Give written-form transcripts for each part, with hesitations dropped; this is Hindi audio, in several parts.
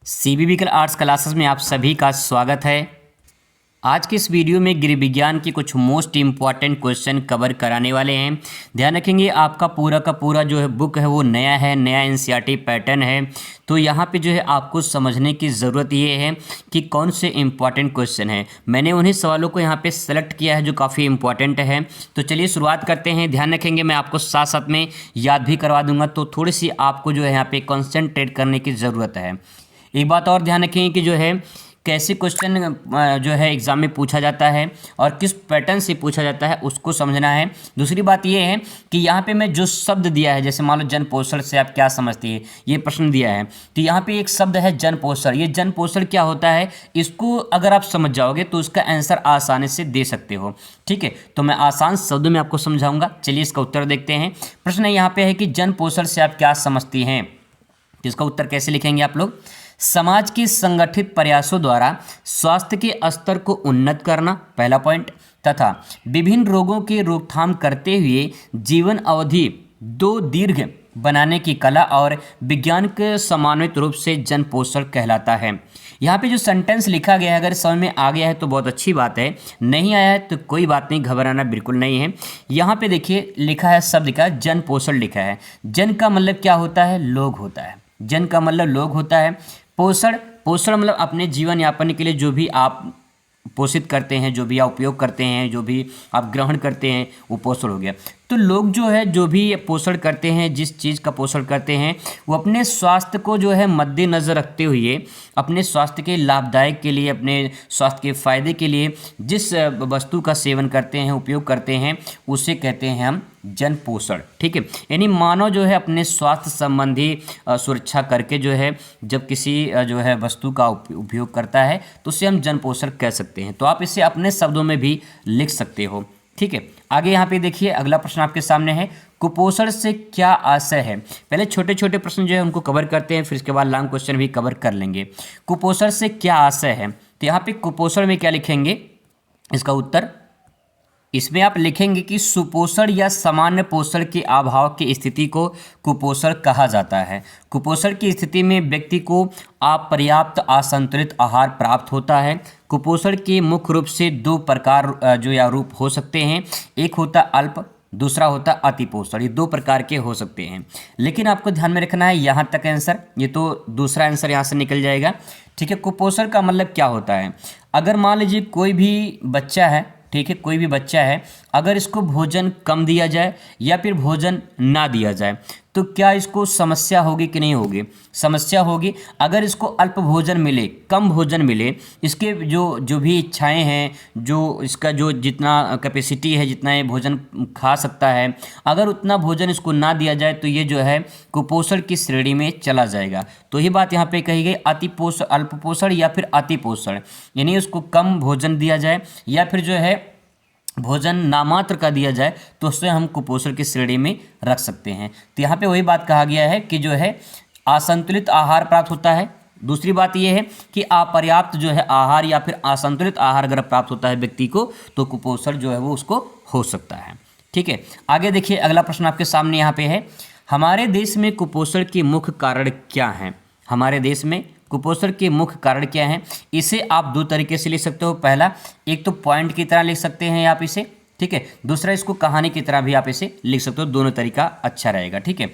सीबीबीकल आर्ट्स क्लासेस में आप सभी का स्वागत है। आज के इस वीडियो में गृह विज्ञान के कुछ मोस्ट इम्पॉर्टेंट क्वेश्चन कवर कराने वाले हैं। ध्यान रखेंगे आपका पूरा का पूरा जो है बुक है वो नया है, नया एनसीईआरटी पैटर्न है। तो यहाँ पे जो है आपको समझने की ज़रूरत ये है कि कौन से इम्पॉर्टेंट क्वेश्चन हैं। मैंने उन्हीं सवालों को यहाँ पे सेलेक्ट किया है जो काफ़ी इंपॉर्टेंट है। तो चलिए शुरुआत करते हैं। ध्यान रखेंगे मैं आपको साथ साथ में याद भी करवा दूंगा, तो थोड़ी सी आपको जो है यहाँ पे कॉन्सेंट्रेट करने की ज़रूरत है। एक बात और ध्यान रखें कि जो है कैसे क्वेश्चन जो है एग्ज़ाम में पूछा जाता है और किस पैटर्न से पूछा जाता है उसको समझना है। दूसरी बात ये है कि यहाँ पे मैं जो शब्द दिया है, जैसे मान लो जन पोषण से आप क्या समझती है, ये प्रश्न दिया है तो यहाँ पे एक शब्द है जन पोषण। ये जन पोषण क्या होता है, इसको अगर आप समझ जाओगे तो उसका आंसर आसानी से दे सकते हो। ठीक है, तो मैं आसान शब्दों में आपको समझाऊंगा। चलिए इसका उत्तर देखते हैं। प्रश्न यहाँ पे है कि जन पोषण से आप क्या समझती हैं। इसका उत्तर कैसे लिखेंगे आप लोग। समाज के संगठित प्रयासों द्वारा स्वास्थ्य के स्तर को उन्नत करना, पहला पॉइंट, तथा विभिन्न रोगों की रोकथाम करते हुए जीवन अवधि दो दीर्घ बनाने की कला और विज्ञान के समन्वित रूप से जन पोषण कहलाता है। यहाँ पे जो सेंटेंस लिखा गया है अगर समझ में आ गया है तो बहुत अच्छी बात है, नहीं आया है तो कोई बात नहीं, घबराना बिल्कुल नहीं है। यहाँ पे देखिए लिखा है, शब्द का जन पोषण लिखा है। जन का मतलब क्या होता है, लोग होता है। जन का मतलब लोग होता है। पोषण, पोषण मतलब अपने जीवन यापन के लिए जो भी आप पोषित करते हैं, जो भी आप उपयोग करते हैं, जो भी आप ग्रहण करते हैं, वो पोषण हो गया। तो लोग जो है जो भी पोषण करते हैं, जिस चीज़ का पोषण करते हैं, वो अपने स्वास्थ्य को जो है मद्देनज़र रखते हुए, अपने स्वास्थ्य के लाभदायक के लिए, अपने स्वास्थ्य के फायदे के लिए जिस वस्तु का सेवन करते हैं, उपयोग करते हैं, उसे कहते हैं हम जन पोषण। ठीक है, यानी मानव जो है अपने स्वास्थ्य संबंधी सुरक्षा करके जो है जब किसी जो है वस्तु का उपयोग करता है तो उसे हम जन पोषण कह सकते हैं। तो आप इसे अपने शब्दों में भी लिख सकते हो। ठीक है, आगे यहाँ पे देखिए अगला प्रश्न आपके सामने है, कुपोषण से क्या आशय है। पहले छोटे छोटे प्रश्न जो है उनको कवर करते हैं, फिर इसके बाद लॉन्ग क्वेश्चन भी कवर कर लेंगे। कुपोषण से क्या आशय है, तो यहाँ पे कुपोषण में क्या लिखेंगे, इसका उत्तर इसमें आप लिखेंगे कि सुपोषण या सामान्य पोषण के अभाव की स्थिति को कुपोषण कहा जाता है। कुपोषण की स्थिति में व्यक्ति को अपर्याप्त असंतुलित आहार प्राप्त होता है। कुपोषण के मुख्य रूप से दो प्रकार जो या रूप हो सकते हैं, एक होता अल्प, दूसरा होता अतिपोषण। ये दो प्रकार के हो सकते हैं, लेकिन आपको ध्यान में रखना है यहाँ तक आंसर, ये तो दूसरा आंसर यहाँ से निकल जाएगा। ठीक है, कुपोषण का मतलब क्या होता है, अगर मान लीजिए कोई भी बच्चा है, ठीक है, कोई भी बच्चा है, अगर इसको भोजन कम दिया जाए या फिर भोजन ना दिया जाए तो क्या इसको समस्या होगी कि नहीं होगी, समस्या होगी। अगर इसको अल्प भोजन मिले, कम भोजन मिले, इसके जो भी इच्छाएं हैं, जो इसका जो जितना कैपेसिटी है, जितना ये भोजन खा सकता है, अगर उतना भोजन इसको ना दिया जाए तो ये जो है कुपोषण की श्रेणी में चला जाएगा। तो ये बात यहाँ पे कही गई, अतिपोषण, अल्प पोषण या फिर अतिपोषण, यानी उसको कम भोजन दिया जाए या फिर जो है भोजन नामात्र का दिया जाए तो उससे हम कुपोषण की श्रेणी में रख सकते हैं। तो यहाँ पे वही बात कहा गया है कि जो है असंतुलित आहार प्राप्त होता है। दूसरी बात यह है कि अपर्याप्त जो है आहार या फिर असंतुलित आहार अगर प्राप्त होता है व्यक्ति को तो कुपोषण जो है वो उसको हो सकता है। ठीक है, आगे देखिए अगला प्रश्न आपके सामने यहाँ पे है, हमारे देश में कुपोषण के मुख्य कारण क्या हैं। हमारे देश में कुपोषण के मुख्य कारण क्या हैं, इसे आप दो तरीके से लिख सकते हो। पहला, एक तो पॉइंट की तरह लिख सकते हैं आप इसे, ठीक है। दूसरा, इसको कहानी की तरह भी आप इसे लिख सकते हो, दोनों तरीका अच्छा रहेगा। ठीक है,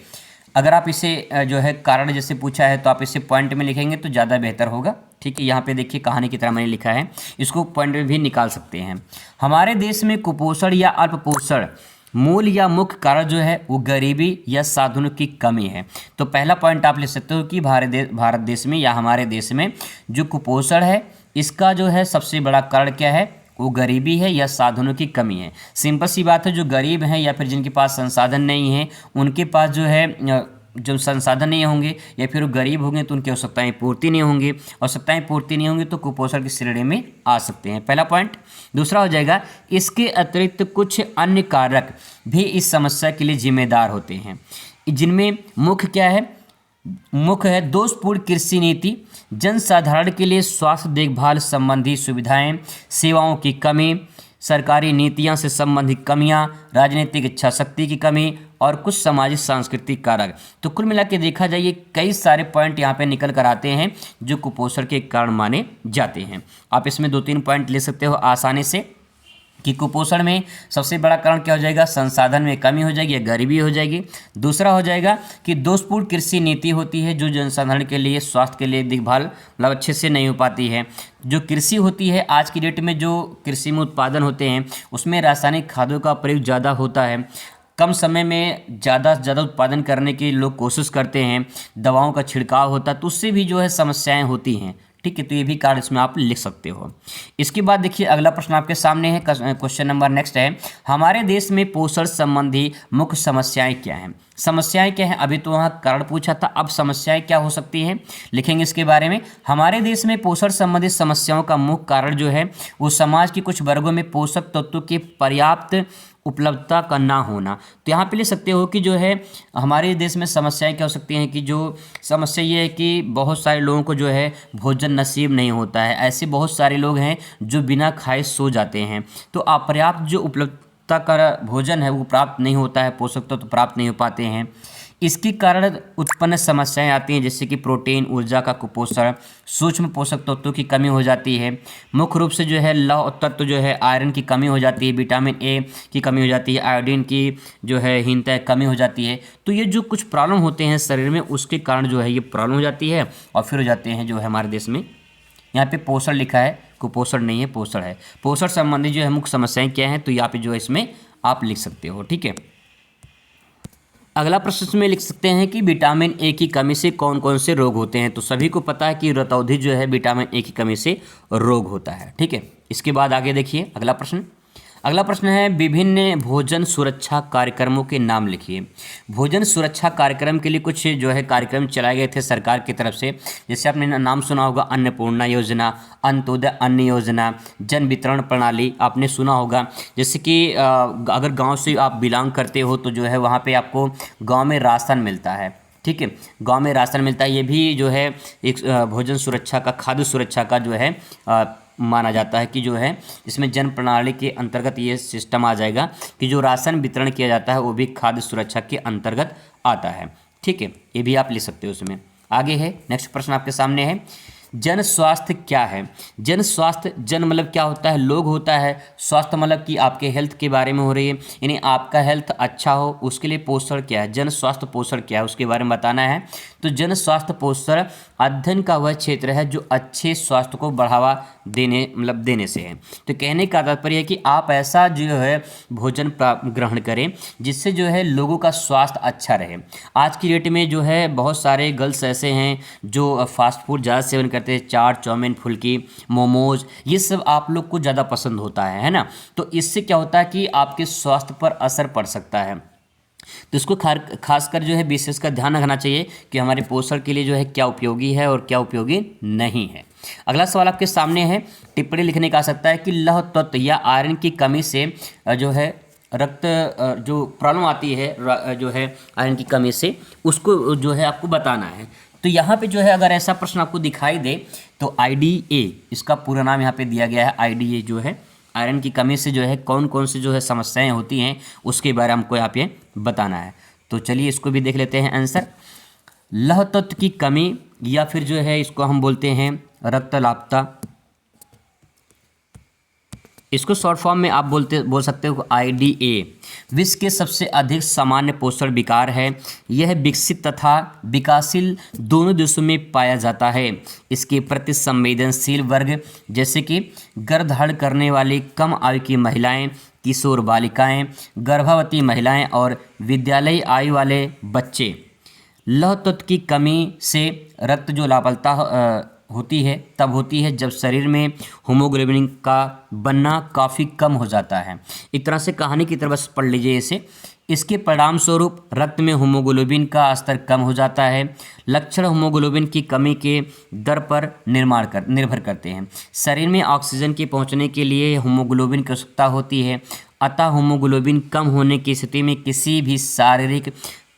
अगर आप इसे जो है कारण जैसे पूछा है तो आप इसे पॉइंट में लिखेंगे तो ज़्यादा बेहतर होगा। ठीक है, यहाँ पे देखिए कहानी की तरह मैंने लिखा है, इसको पॉइंट में भी निकाल सकते हैं। हमारे देश में कुपोषण या अल्पपोषण मूल या मुख्य कारण जो है वो गरीबी या साधनों की कमी है। तो पहला पॉइंट आप लिख सकते हो कि भारत देश में या हमारे देश में जो कुपोषण है इसका जो है सबसे बड़ा कारण क्या है, वो गरीबी है या साधनों की कमी है। सिंपल सी बात है, जो गरीब हैं या फिर जिनके पास संसाधन नहीं है, उनके पास जो है जब संसाधन नहीं होंगे या फिर वो गरीब होंगे तो उनकी आवश्यकताएं पूर्ति नहीं होंगी, आवश्यकताएं पूर्ति नहीं होंगी तो कुपोषण की श्रेणी में आ सकते हैं, पहला पॉइंट। दूसरा हो जाएगा, इसके अतिरिक्त कुछ अन्य कारक भी इस समस्या के लिए जिम्मेदार होते हैं, जिनमें मुख्य क्या है, मुख्य है दोषपूर्ण कृषि नीति, जनसाधारण के लिए स्वास्थ्य देखभाल संबंधी सुविधाएं, सेवाओं की कमी, सरकारी नीतियां से संबंधित कमियां, राजनीतिक इच्छा शक्ति की कमी और कुछ सामाजिक सांस्कृतिक कारक। तो कुल मिला के देखा जाए ये कई सारे पॉइंट यहाँ पे निकल कर आते हैं जो कुपोषण के कारण माने जाते हैं। आप इसमें 2-3 पॉइंट ले सकते हो आसानी से कि कुपोषण में सबसे बड़ा कारण क्या हो जाएगा, संसाधन में कमी हो जाएगी या गरीबी हो जाएगी। दूसरा हो जाएगा कि दोषपूर्ण कृषि नीति होती है जो जनसाधारण के लिए, स्वास्थ्य के लिए देखभाल मतलब अच्छे से नहीं हो पाती है। जो कृषि होती है आज की डेट में, जो कृषि में उत्पादन होते हैं उसमें रासायनिक खादों का प्रयोग ज़्यादा होता है। कम समय में ज़्यादा से ज़्यादा उत्पादन करने की लोग कोशिश करते हैं, दवाओं का छिड़काव होता है, तो उससे भी जो है समस्याएं होती हैं। ठीक है, तो ये भी कारण इसमें आप लिख सकते हो। इसके बाद देखिए अगला प्रश्न आपके सामने है, क्वेश्चन नंबर नेक्स्ट है, हमारे देश में पोषण संबंधी मुख्य समस्याएं क्या हैं। समस्याएं क्या हैं, अभी तो वहाँ कारण पूछा था, अब समस्याएं क्या हो सकती हैं लिखेंगे इसके बारे में। हमारे देश में पोषण संबंधी समस्याओं का मुख्य कारण जो है वो समाज के कुछ वर्गों में पोषक तत्वों की पर्याप्त उपलब्धता का ना होना। तो यहाँ पे ले सकते हो कि जो है हमारे देश में समस्याएं क्या हो सकती हैं, कि जो समस्या ये है कि बहुत सारे लोगों को जो है भोजन नसीब नहीं होता है। ऐसे बहुत सारे लोग हैं जो बिना खाए सो जाते हैं। तो अपर्याप्त जो उपलब्धता का भोजन है वो प्राप्त नहीं होता है, पोषक तत्व प्राप्त नहीं हो पाते हैं। इसके कारण उत्पन्न समस्याएं आती हैं जैसे कि प्रोटीन, ऊर्जा का कुपोषण, सूक्ष्म पोषक तत्वों की कमी हो जाती है। मुख्य रूप से जो है लौह तत्व जो है आयरन की कमी हो जाती है, विटामिन ए की कमी हो जाती है, आयोडीन की जो है हीनता कमी हो जाती है। तो ये जो कुछ प्रॉब्लम होते हैं शरीर में उसके कारण जो है ये प्रॉब्लम हो जाती है और फिर हो जाते हैं जो है हमारे देश में। यहाँ पे पोषण लिखा है, कुपोषण नहीं है, पोषण है। पोषण संबंधी जो है मुख्य समस्याएं क्या हैं, तो यहाँ पे जो है इसमें आप लिख सकते हो। ठीक है, अगला प्रश्न में लिख सकते हैं कि विटामिन ए की कमी से कौन कौन से रोग होते हैं। तो सभी को पता है कि रतौंधी जो है विटामिन ए की कमी से रोग होता है। ठीक है, इसके बाद आगे देखिए अगला प्रश्न। अगला प्रश्न है विभिन्न भोजन सुरक्षा कार्यक्रमों के नाम लिखिए। भोजन सुरक्षा कार्यक्रम के लिए कुछ जो है कार्यक्रम चलाए गए थे सरकार की तरफ से, जैसे आपने नाम सुना होगा अन्नपूर्णा योजना, अंत्योदय अन्न योजना, जन वितरण प्रणाली आपने सुना होगा। जैसे कि अगर गांव से आप बिलोंग करते हो तो जो है वहाँ पे आपको गांव में राशन मिलता है। ठीक है, गांव में राशन मिलता है, ये भी जो है एक भोजन सुरक्षा का, खाद्य सुरक्षा का जो है माना जाता है कि जो है इसमें जन प्रणाली के अंतर्गत ये सिस्टम आ जाएगा कि जो राशन वितरण किया जाता है वो भी खाद्य सुरक्षा के अंतर्गत आता है। ठीक है, ये भी आप ले सकते हो उसमें। आगे है नेक्स्ट प्रश्न आपके सामने है, जन स्वास्थ्य क्या है। जन स्वास्थ्य, जन मतलब क्या होता है, लोग होता है, स्वास्थ्य मतलब कि आपके हेल्थ के बारे में हो रही है, यानी आपका हेल्थ अच्छा हो उसके लिए पोषण क्या है, जन स्वास्थ्य पोषण क्या है उसके बारे में बताना है। तो जन स्वास्थ्य पोषण अध्ययन का वह क्षेत्र है जो अच्छे स्वास्थ्य को बढ़ावा देने से है। तो कहने का तात्पर्य है कि आप ऐसा जो है भोजन ग्रहण करें जिससे जो है लोगों का स्वास्थ्य अच्छा रहे। आज की डेट में जो है बहुत सारे गर्ल्स ऐसे हैं जो फास्ट फूड ज़्यादा सेवन करते हैं, चाट, चाउमीन, फुल्की, मोमोज, ये सब आप लोग को ज़्यादा पसंद होता है ना। तो इससे क्या होता है कि आपके स्वास्थ्य पर असर पड़ सकता है। तो इसको खासकर जो है विशेष का ध्यान रखना चाहिए कि हमारे पोषण के लिए जो है क्या उपयोगी है और क्या उपयोगी नहीं है। अगला सवाल आपके सामने है, टिप्पणी लिखने का आ सकता है कि लौह तत्व या आयरन की कमी से जो है रक्त जो प्रॉब्लम आती है जो है आयरन की कमी से, उसको जो है आपको बताना है। तो यहाँ पे जो है अगर ऐसा प्रश्न आपको दिखाई दे तो IDA, इसका पूरा नाम यहाँ पे दिया गया है, IDA जो है आयरन की कमी से जो है कौन कौन से जो है समस्याएं होती हैं उसके बारे में हमको यहाँ पे बताना है। तो चलिए इसको भी देख लेते हैं आंसर। लौह तत्व की कमी या फिर जो है इसको हम बोलते हैं रक्तलापता, इसको शॉर्ट फॉर्म में आप बोल सकते हो IDA। विश्व के सबसे अधिक सामान्य पोषण विकार है। यह विकसित तथा विकासशील दोनों देशों में पाया जाता है। इसके प्रति संवेदनशील वर्ग जैसे कि गर्भधारण करने वाली कम आयु की महिलाएं, किशोर बालिकाएं, गर्भवती महिलाएं और विद्यालयी आयु वाले बच्चे। लौह तत्व की कमी से रक्त जो लापलता होती है तब होती है जब शरीर में हीमोग्लोबिन का बनना काफ़ी कम हो जाता है। एक तरह से कहानी की तरह बस पढ़ लीजिए इसे। इसके परिणाम स्वरूप रक्त में हीमोग्लोबिन का स्तर कम हो जाता है। लक्षण हीमोग्लोबिन की कमी के दर पर निर्भर करते हैं। शरीर में ऑक्सीजन के पहुंचने के लिए हीमोग्लोबिन की आवश्यकता होती है। अतः हीमोग्लोबिन कम होने की स्थिति में किसी भी शारीरिक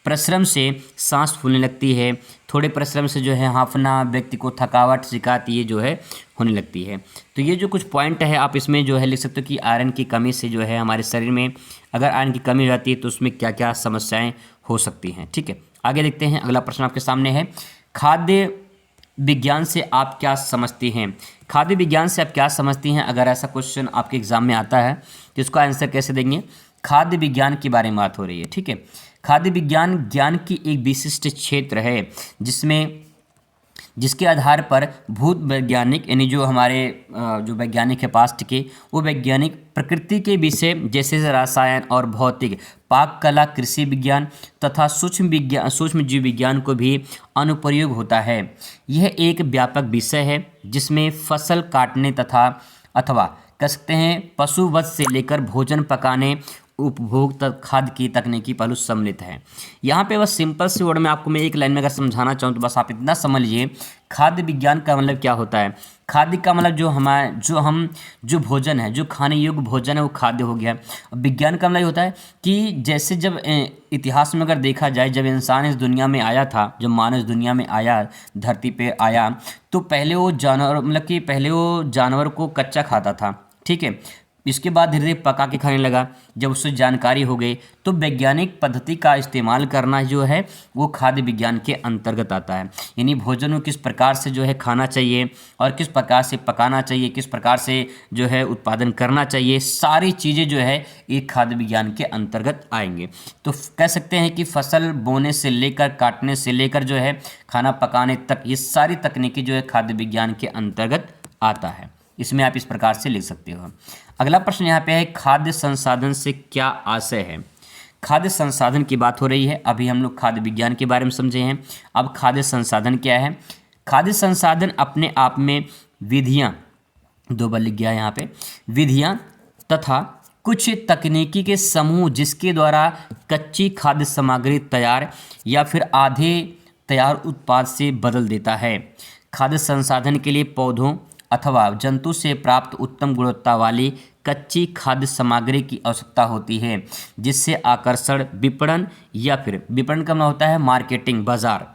परिश्रम से सांस फूलने लगती है, थोड़े परिश्रम से जो है हाँफना, व्यक्ति को थकावट, शिकायत ये जो है होने लगती है। तो ये जो कुछ पॉइंट है आप इसमें जो है लिख सकते हो कि आयरन की कमी से जो है हमारे शरीर में अगर आयरन की कमी हो जाती है तो उसमें क्या क्या समस्याएं हो सकती हैं। ठीक है, आगे देखते हैं। अगला प्रश्न आपके सामने है, खाद्य विज्ञान से आप क्या समझती हैं? खाद्य विज्ञान से आप क्या समझती हैं? अगर ऐसा क्वेश्चन आपके एग्जाम में आता है तो इसका आंसर कैसे देंगे? खाद्य विज्ञान के बारे में बात हो रही है। ठीक है, खाद्य विज्ञान ज्ञान की एक विशिष्ट क्षेत्र है जिसके आधार पर भूत वैज्ञानिक यानी जो हमारे जो वैज्ञानिक है पास्ट के, वो वैज्ञानिक प्रकृति के विषय जैसे रसायन और भौतिक, पाक कला, कृषि विज्ञान तथा सूक्ष्म जीव विज्ञान को भी अनुप्रयोग होता है। यह एक व्यापक विषय है जिसमें फसल काटने अथवा कह सकते हैं पशुवध से लेकर भोजन पकाने, उपभोग तक खाद्य की तकनीकी पहलू सम्मिलित है। यहाँ पे बस सिंपल सी वर्ड में आपको मैं एक लाइन में अगर समझाना चाहूँ तो बस आप इतना समझ लीजिए, खाद्य विज्ञान का मतलब क्या होता है? खाद्य का मतलब जो भोजन है, जो खाने योग्य भोजन है वो खाद्य हो गया। विज्ञान का मतलब होता है कि जैसे जब इतिहास में अगर देखा जाए, जब इंसान इस दुनिया में आया था, जब मानव इस दुनिया में आया, धरती पे आया, तो पहले वो जानवर को कच्चा खाता था। ठीक है, इसके बाद धीरे धीरे पका के खाने लगा। जब उससे जानकारी हो गई तो वैज्ञानिक पद्धति का इस्तेमाल करना जो है वो खाद्य विज्ञान के अंतर्गत आता है। यानी भोजन को किस प्रकार से जो है खाना चाहिए और किस प्रकार से पकाना चाहिए, किस प्रकार से जो है उत्पादन करना चाहिए, सारी चीज़ें जो है एक खाद्य विज्ञान के अंतर्गत आएंगे। तो कह सकते हैं कि फसल बोने से लेकर काटने से लेकर जो है खाना पकाने तक, ये सारी तकनीकी जो है खाद्य विज्ञान के अंतर्गत आता है। इसमें आप इस प्रकार से लिख सकते हो। अगला प्रश्न यहाँ पे है, खाद्य संसाधन से क्या आशय है? खाद्य संसाधन की बात हो रही है। अभी हम लोग खाद्य विज्ञान के बारे में समझे हैं, अब खाद्य संसाधन क्या है? खाद्य संसाधन अपने आप में विधियाँ, दो बार लिख गया यहाँ पे, विधियाँ तथा कुछ तकनीकी के समूह जिसके द्वारा कच्ची खाद्य सामग्री तैयार या फिर आधे तैयार उत्पाद से बदल देता है। खाद्य संसाधन के लिए पौधों अथवा जंतु से प्राप्त उत्तम गुणवत्ता वाली कच्ची खाद्य सामग्री की आवश्यकता होती है, जिससे आकर्षण, विपणन या फिर विपणन का मतलब होता है मार्केटिंग, बाजार,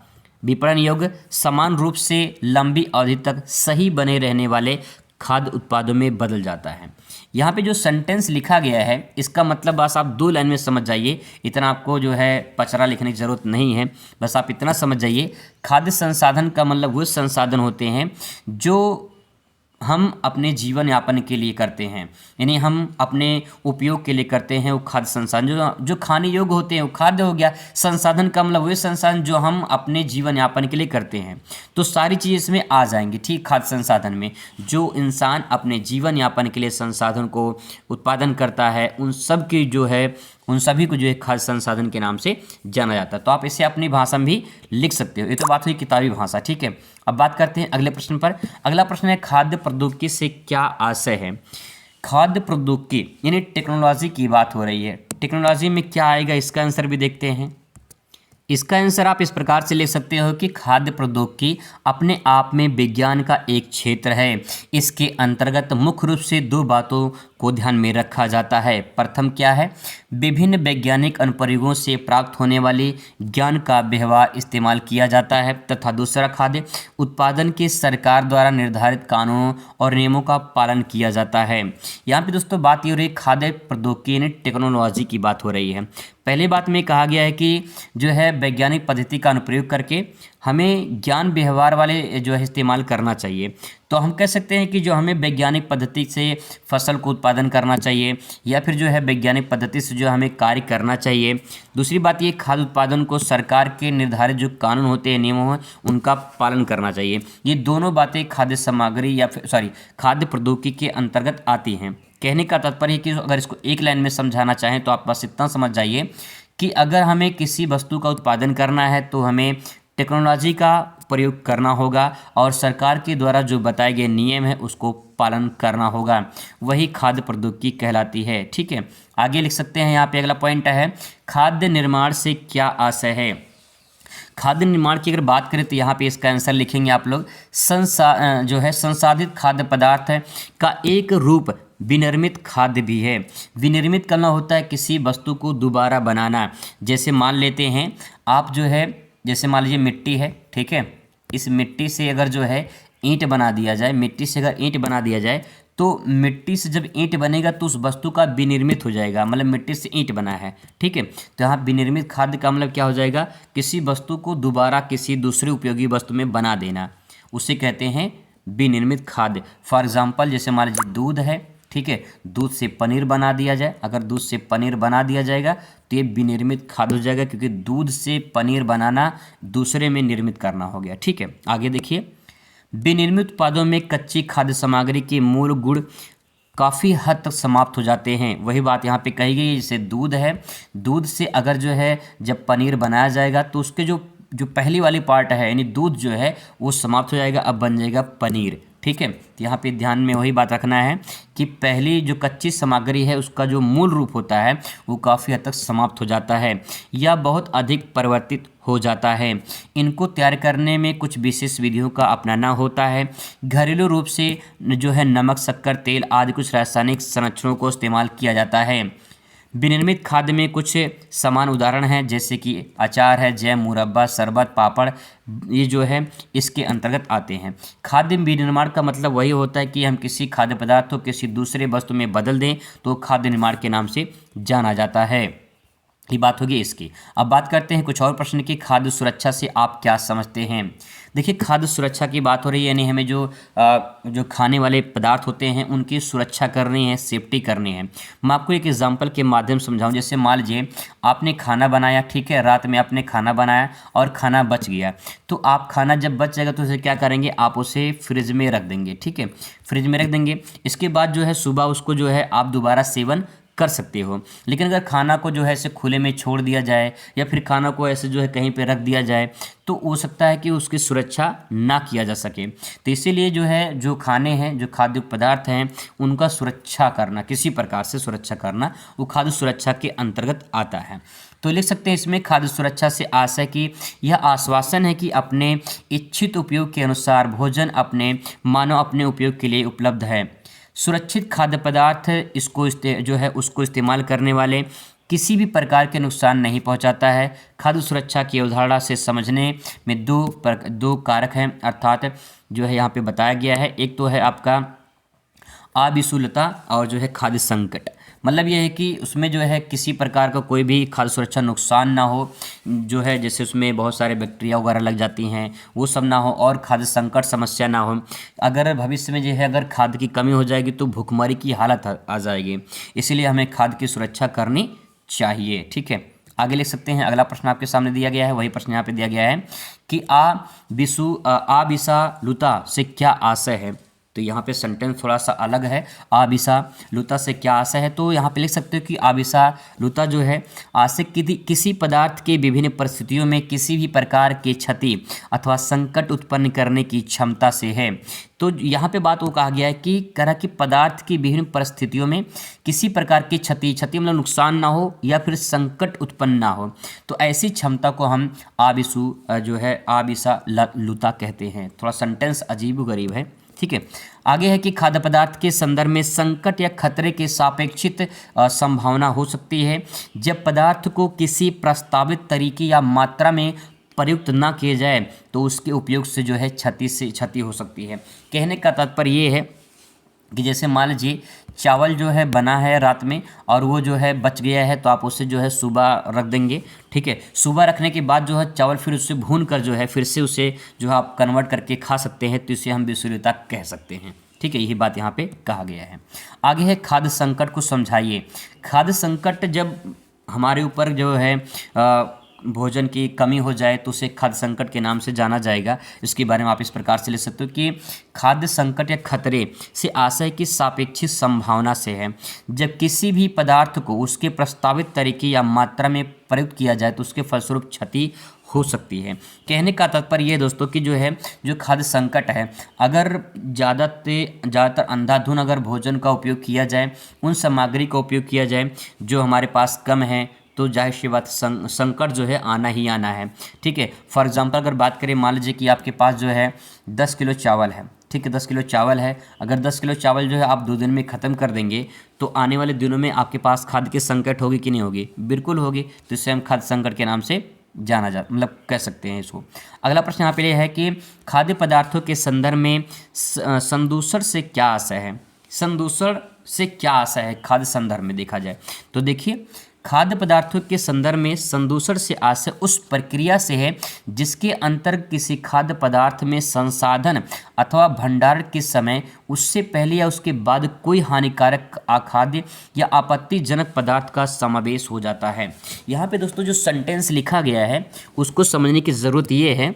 विपणन योग्य, समान रूप से लंबी अवधि तक सही बने रहने वाले खाद्य उत्पादों में बदल जाता है। यहाँ पे जो सेंटेंस लिखा गया है इसका मतलब बस आप 2 लाइन में समझ जाइए, इतना आपको जो है पचरा लिखने की ज़रूरत नहीं है, बस आप इतना समझ जाइए। खाद्य संसाधन का मतलब वो संसाधन होते हैं जो हम अपने जीवन यापन के लिए करते हैं, यानी हम अपने उपयोग के लिए करते हैं। वो खाद्य संसाधन जो खाने योग्य होते हैं वो खाद्य हो गया। संसाधन का मतलब वही संसाधन जो हम अपने जीवन यापन के लिए करते हैं। तो सारी चीज़ें इसमें आ जाएंगी। ठीक, खाद्य संसाधन में जो इंसान अपने जीवन यापन के लिए संसाधन को उत्पादन करता है उन सभी को जो है खाद्य संसाधन के नाम से जाना जाता है। तो आप इसे अपनी भाषा में भी लिख सकते हो। ये तो बात हुई किताबी भाषा। ठीक है, अब बात करते हैं अगले प्रश्न पर। अगला प्रश्न है, खाद्य प्रौद्योगिकी से क्या आशय है? खाद्य प्रौद्योगिकी यानी टेक्नोलॉजी की बात हो रही है। टेक्नोलॉजी में क्या आएगा इसका आंसर भी देखते हैं। इसका आंसर आप इस प्रकार से लिख सकते हो कि खाद्य प्रौद्योगिकी अपने आप में विज्ञान का एक क्षेत्र है। इसके अंतर्गत मुख्य रूप से 2 बातों को ध्यान में रखा जाता है। प्रथम क्या है? विभिन्न वैज्ञानिक अनुप्रयोगों से प्राप्त होने वाली ज्ञान का व्यवहार इस्तेमाल किया जाता है तथा दूसरा खाद्य उत्पादन के सरकार द्वारा निर्धारित कानूनों और नियमों का पालन किया जाता है। यहाँ पे दोस्तों बात ये हो रही है खाद्य प्रौद्योगिकी यानी टेक्नोलॉजी की बात हो रही है। पहले बात में कहा गया है कि जो है वैज्ञानिक पद्धति का अनुप्रयोग करके हमें ज्ञान व्यवहार वाले जो है इस्तेमाल करना चाहिए। तो हम कह सकते हैं कि जो हमें वैज्ञानिक पद्धति से फसल को उत्पादन करना चाहिए या फिर जो है वैज्ञानिक पद्धति से जो हमें कार्य करना चाहिए। दूसरी बात ये, खाद्य उत्पादन को सरकार के निर्धारित जो कानून होते हैं, नियमों हैं, उनका पालन करना चाहिए। ये दोनों बातें खाद्य सामग्री खाद्य प्रौद्योगिकी के अंतर्गत आती हैं। कहने का तात्पर्य है कि अगर इसको एक लाइन में समझाना चाहें तो आप बस इतना समझ जाइए कि अगर हमें किसी वस्तु का उत्पादन करना है तो हमें टेक्नोलॉजी का प्रयोग करना होगा और सरकार के द्वारा जो बताए गए नियम है उसको पालन करना होगा, वही खाद्य प्रौद्योगिकी कहलाती है। ठीक है, आगे लिख सकते हैं। यहाँ पे अगला पॉइंट है, खाद्य निर्माण से क्या आशय है? खाद्य निर्माण की अगर बात करें तो यहाँ पे इसका आंसर लिखेंगे आप लोग, संसाधित खाद्य पदार्थ का एक रूप विनिर्मित खाद्य भी है। विनिर्मित करना होता है किसी वस्तु को दोबारा बनाना। जैसे मान लेते हैं आप जो है, जैसे मान लीजिए मिट्टी है, ठीक है, इस मिट्टी से अगर जो है ईंट बना दिया जाए, मिट्टी से अगर ईंट बना दिया जाए तो मिट्टी से जब ईंट बनेगा तो उस वस्तु का विनिर्मित हो जाएगा, मतलब मिट्टी से ईंट बना है, ठीक है। तो यहाँ विनिर्मित खाद्य का मतलब क्या हो जाएगा, किसी वस्तु को दोबारा किसी दूसरी उपयोगी वस्तु में बना देना, उसे कहते हैं विनिर्मित खाद्य। फॉर एग्जाम्पल जैसे मान लीजिए दूध है, ठीक है, दूध से पनीर बना दिया जाए, अगर दूध से पनीर बना दिया जाएगा तो ये विनिर्मित खाद्य हो जाएगा, क्योंकि दूध से पनीर बनाना दूसरे में निर्मित करना हो गया, ठीक है। आगे देखिए, विनिर्मित उत्पादों में कच्ची खाद्य सामग्री के मूल गुण काफ़ी हद तक समाप्त हो जाते हैं। वही बात यहाँ पे कही गई है, जैसे दूध है, दूध से अगर जो है जब पनीर बनाया जाएगा तो उसके जो जो पहली वाली पार्ट है यानी दूध जो है वो समाप्त हो जाएगा, अब बन जाएगा पनीर, ठीक है। तो यहाँ पे ध्यान में वही बात रखना है कि पहली जो कच्ची सामग्री है उसका जो मूल रूप होता है वो काफ़ी हद तक समाप्त हो जाता है या बहुत अधिक परिवर्तित हो जाता है। इनको तैयार करने में कुछ विशेष विधियों का अपनाना होता है। घरेलू रूप से जो है नमक, शक्कर, तेल आदि कुछ रासायनिक संरक्षणों को इस्तेमाल किया जाता है। विनिर्मित खाद्य में कुछ समान उदाहरण हैं, जैसे कि अचार है, जैम, मुरब्बा, शरबत, पापड़, ये जो है इसके अंतर्गत आते हैं। खाद्य विनिर्माण का मतलब वही होता है कि हम किसी खाद्य पदार्थ को किसी दूसरे वस्तु में बदल दें तो खाद्य निर्माण के नाम से जाना जाता है। ये बात होगी इसकी। अब बात करते हैं कुछ और प्रश्न की, खाद्य सुरक्षा से आप क्या समझते हैं। देखिए, खाद्य सुरक्षा की बात हो रही है, यानी हमें जो खाने वाले पदार्थ होते हैं उनकी सुरक्षा करनी है, सेफ्टी करनी है। मैं आपको एक एग्जांपल के माध्यम से समझाऊं। जैसे मान लीजिए आपने खाना बनाया, ठीक है, रात में आपने खाना बनाया और खाना बच गया, तो आप खाना जब बच जाएगा तो उसे क्या करेंगे, आप उसे फ्रिज में रख देंगे, ठीक है, फ्रिज में रख देंगे। इसके बाद जो है सुबह उसको जो है आप दोबारा सेवन कर सकते हो। लेकिन अगर खाना को जो है ऐसे खुले में छोड़ दिया जाए या फिर खाना को ऐसे जो है कहीं पे रख दिया जाए तो हो सकता है कि उसकी सुरक्षा ना किया जा सके। तो इसीलिए जो है जो खाने हैं, जो खाद्य पदार्थ हैं, उनका सुरक्षा करना, किसी प्रकार से सुरक्षा करना, वो खाद्य सुरक्षा के अंतर्गत आता है। तो लिख सकते हैं इसमें खाद्य सुरक्षा से आशय कि यह आश्वासन है कि अपने इच्छित उपयोग के अनुसार भोजन अपने मानव अपने उपयोग के लिए उपलब्ध है। सुरक्षित खाद्य पदार्थ इसको जो है उसको इस्तेमाल करने वाले किसी भी प्रकार के नुकसान नहीं पहुंचाता है। खाद्य सुरक्षा की अवधारणा से समझने में दो कारक हैं, अर्थात जो है यहाँ पे बताया गया है, एक तो है आपका अविषुलता और जो है खाद्य संकट। मतलब ये है कि उसमें जो है किसी प्रकार का कोई भी खाद्य सुरक्षा नुकसान ना हो, जो है जैसे उसमें बहुत सारे बैक्टीरिया वगैरह लग जाती हैं वो सब ना हो, और खाद्य संकट समस्या ना हो। अगर भविष्य में जो है अगर खाद्य की कमी हो जाएगी तो भुखमरी की हालत आ जाएगी, इसीलिए हमें खाद्य की सुरक्षा करनी चाहिए, ठीक है। आगे लिख सकते हैं, अगला प्रश्न आपके सामने दिया गया है, वही प्रश्न यहाँ पे दिया गया है कि अविषालुता से क्या आशय है। तो यहाँ पे सेंटेंस थोड़ा सा अलग है, अविषालुता से क्या आशय है। तो यहाँ पे लिख सकते हो कि अविषालुता जो है आशय किसी पदार्थ के विभिन्न परिस्थितियों में किसी भी प्रकार की क्षति अथवा संकट उत्पन्न करने की क्षमता से है। तो यहाँ पे बात वो कहा गया है कि करा कि पदार्थ की विभिन्न परिस्थितियों में किसी प्रकार की क्षति मतलब नुकसान ना हो या फिर संकट उत्पन्न ना हो, तो ऐसी क्षमता को हम अविषालुता कहते हैं। थोड़ा सेंटेंस अजीब गरीब है, ठीक है। आगे है कि खाद्य पदार्थ के संदर्भ में संकट या खतरे के सापेक्षित संभावना हो सकती है जब पदार्थ को किसी प्रस्तावित तरीके या मात्रा में प्रयुक्त ना किए जाए तो उसके उपयोग से जो है क्षति हो सकती है। कहने का तात्पर्य ये है कि जैसे मान लीजिए चावल जो है बना है रात में और वो जो है बच गया है, तो आप उसे जो है सुबह रख देंगे, ठीक है। सुबह रखने के बाद जो है चावल फिर उससे भून कर जो है फिर से उसे जो है आप कन्वर्ट करके खा सकते हैं, तो इसे हम विषुलता कह सकते हैं, ठीक है। यही बात यहाँ पे कहा गया है। आगे है खाद्य संकट को समझाइए। खाद्य संकट जब हमारे ऊपर जो है भोजन की कमी हो जाए तो उसे खाद्य संकट के नाम से जाना जाएगा। इसके बारे में आप इस प्रकार से लिख सकते हो कि खाद्य संकट या खतरे से आशय की सापेक्षिक संभावना से है जब किसी भी पदार्थ को उसके प्रस्तावित तरीके या मात्रा में प्रयुक्त किया जाए तो उसके फलस्वरूप क्षति हो सकती है। कहने का तात्पर्य ये दोस्तों कि जो खाद्य संकट है, अगर ज़्यादातर अंधाधुन अगर भोजन का उपयोग किया जाए, उन सामग्री का उपयोग किया जाए जो हमारे पास कम है, तो जाहिर सी बात संकट जो है आना ही आना है। ठीक है, फॉर एग्जांपल अगर बात करें, मान लीजिए कि आपके पास जो है 10 किलो चावल है। ठीक है, 10 किलो चावल है। अगर 10 किलो चावल जो है आप 2 दिन में ख़त्म कर देंगे तो आने वाले दिनों में आपके पास खाद्य की संकट होगी कि नहीं होगी? बिल्कुल होगी। तो इसे हम खाद्य संकट के नाम से जाना जा मतलब कह सकते हैं इसको। अगला प्रश्न यहाँ पे ये है कि खाद्य पदार्थों के संदर्भ में संदूषण से क्या आशय है? संदूषण से क्या आशय है खाद्य संदर्भ में देखा जाए तो देखिए, खाद्य पदार्थों के संदर्भ में संदूषण से आशय उस प्रक्रिया से है जिसके अंतर्गत किसी खाद्य पदार्थ में संसाधन अथवा भंडारण के समय उससे पहले या उसके बाद कोई हानिकारक अखाद्य या आपत्तिजनक पदार्थ का समावेश हो जाता है। यहाँ पे दोस्तों जो सेंटेंस लिखा गया है उसको समझने की ज़रूरत ये है,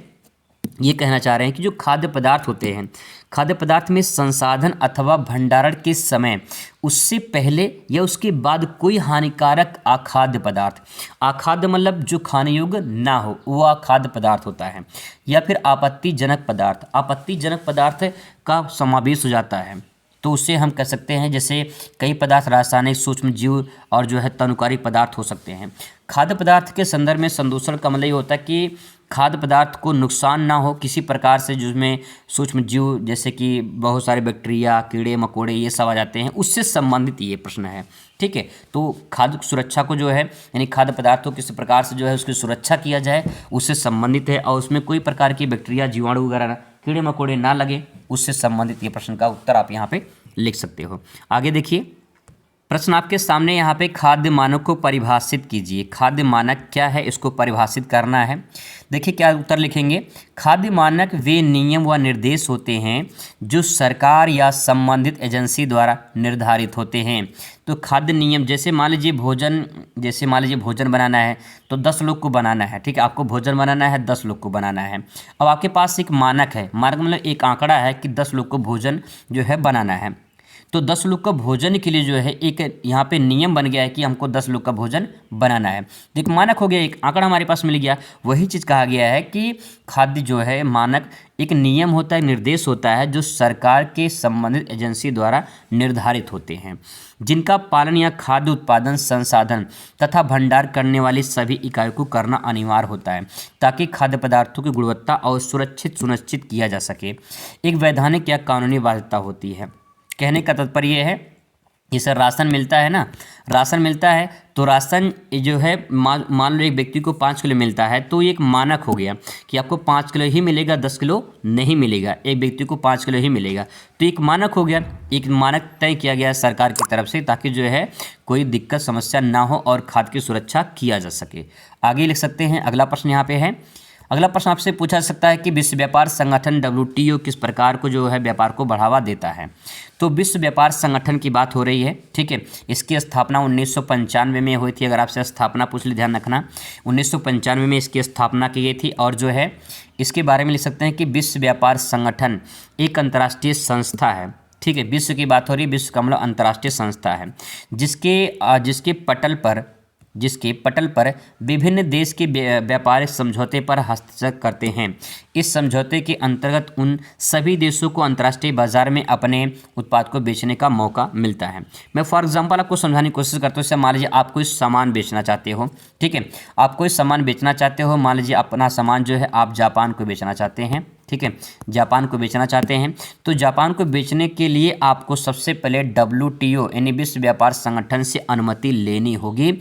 ये कहना चाह रहे हैं कि जो खाद्य पदार्थ होते हैं, खाद्य पदार्थ में संसाधन अथवा भंडारण के समय उससे पहले या उसके बाद कोई हानिकारक अखाद्य पदार्थ, अखाद्य मतलब जो खाने योग्य ना हो वो अखाद्य पदार्थ होता है, या फिर आपत्तिजनक पदार्थ, आपत्तिजनक पदार्थ का समावेश हो जाता है। तो उससे हम कह सकते हैं जैसे कई पदार्थ रासायनिक, सूक्ष्म जीव और जो है तनुकारी पदार्थ हो सकते हैं। खाद्य पदार्थ के संदर्भ में संदूषण का मतलब ये होता है कि खाद्य पदार्थ को नुकसान ना हो किसी प्रकार से, जिसमें सूक्ष्म जीव जैसे कि बहुत सारे बैक्टीरिया, कीड़े मकोड़े ये सब आ जाते हैं, उससे संबंधित ये प्रश्न है। ठीक है, तो खाद्य सुरक्षा को जो है यानी खाद्य पदार्थों किस प्रकार से जो है उसकी सुरक्षा किया जाए उससे संबंधित है, और उसमें कोई प्रकार की बैक्टीरिया, जीवाणु वगैरह, कीड़े मकोड़े ना लगे, उससे संबंधित ये प्रश्न का उत्तर आप यहाँ पे लिख सकते हो। आगे देखिए प्रश्न आपके सामने यहाँ पे खाद्य मानक को परिभाषित कीजिए। खाद्य मानक क्या है, इसको परिभाषित करना है। देखिए क्या उत्तर लिखेंगे, खाद्य मानक वे नियम व निर्देश होते हैं जो सरकार या संबंधित एजेंसी द्वारा निर्धारित होते हैं। तो खाद्य नियम जैसे मान लीजिए भोजन बनाना है तो 10 लोग को बनाना है। ठीक है, आपको भोजन बनाना है, 10 लोग को बनाना है। अब आपके पास एक मानक है, मानक मतलब एक आंकड़ा है कि 10 लोग को भोजन जो है बनाना है। तो 10 लोग का भोजन के लिए जो है एक यहाँ पे नियम बन गया है कि हमको 10 लोग का भोजन बनाना है। तो एक मानक हो गया, एक आंकड़ा हमारे पास मिल गया। वही चीज़ कहा गया है कि खाद्य जो है मानक एक नियम होता है, निर्देश होता है जो सरकार के संबंधित एजेंसी द्वारा निर्धारित होते हैं, जिनका पालन या खाद्य उत्पादन, संसाधन तथा भंडार करने वाली सभी इकाइयों को करना अनिवार्य होता है ताकि खाद्य पदार्थों की गुणवत्ता और सुनिश्चित किया जा सके। एक वैधानिक या कानूनी बाध्यता होती है। कहने का तात्पर्य यह है, जैसे राशन मिलता है ना, राशन मिलता है तो राशन जो है मान लो एक व्यक्ति को 5 किलो मिलता है तो एक मानक हो गया कि आपको 5 किलो ही मिलेगा, 10 किलो नहीं मिलेगा, एक व्यक्ति को 5 किलो ही मिलेगा। तो एक मानक हो गया, एक मानक तय किया गया सरकार की तरफ से ताकि जो है कोई दिक्कत समस्या ना हो और खाद्य की सुरक्षा किया जा सके। आगे लिख सकते हैं। अगला प्रश्न यहाँ पे है, अगला प्रश्न आपसे पूछा जा सकता है कि विश्व व्यापार संगठन WTO किस प्रकार को जो है व्यापार को बढ़ावा देता है। तो विश्व व्यापार संगठन की बात हो रही है। ठीक है, इसकी स्थापना 1995 में हुई थी। अगर आपसे स्थापना पूछ ली, ध्यान रखना, 1995 में इसकी स्थापना की गई थी। और जो है इसके बारे में लिख सकते हैं कि विश्व व्यापार संगठन एक अंतर्राष्ट्रीय संस्था है। ठीक है, विश्व की बात हो रही है, विश्व का मतलब अंतर्राष्ट्रीय संस्था है जिसके पटल पर विभिन्न देश के व्यापारिक समझौते पर हस्ताक्षर करते हैं। इस समझौते के अंतर्गत उन सभी देशों को अंतर्राष्ट्रीय बाजार में अपने उत्पाद को बेचने का मौका मिलता है। मैं फॉर एग्जांपल आपको समझाने की कोशिश करता हूँ। जैसे मान लीजिए आप कोई सामान बेचना चाहते हो। ठीक है, आप कोई सामान बेचना चाहते हो, मान लीजिए अपना सामान जो है आप जापान को बेचना चाहते हैं। ठीक है, जापान को बेचना चाहते हैं तो जापान को बेचने के लिए आपको सबसे पहले WTO यानी विश्व व्यापार संगठन से अनुमति लेनी होगी,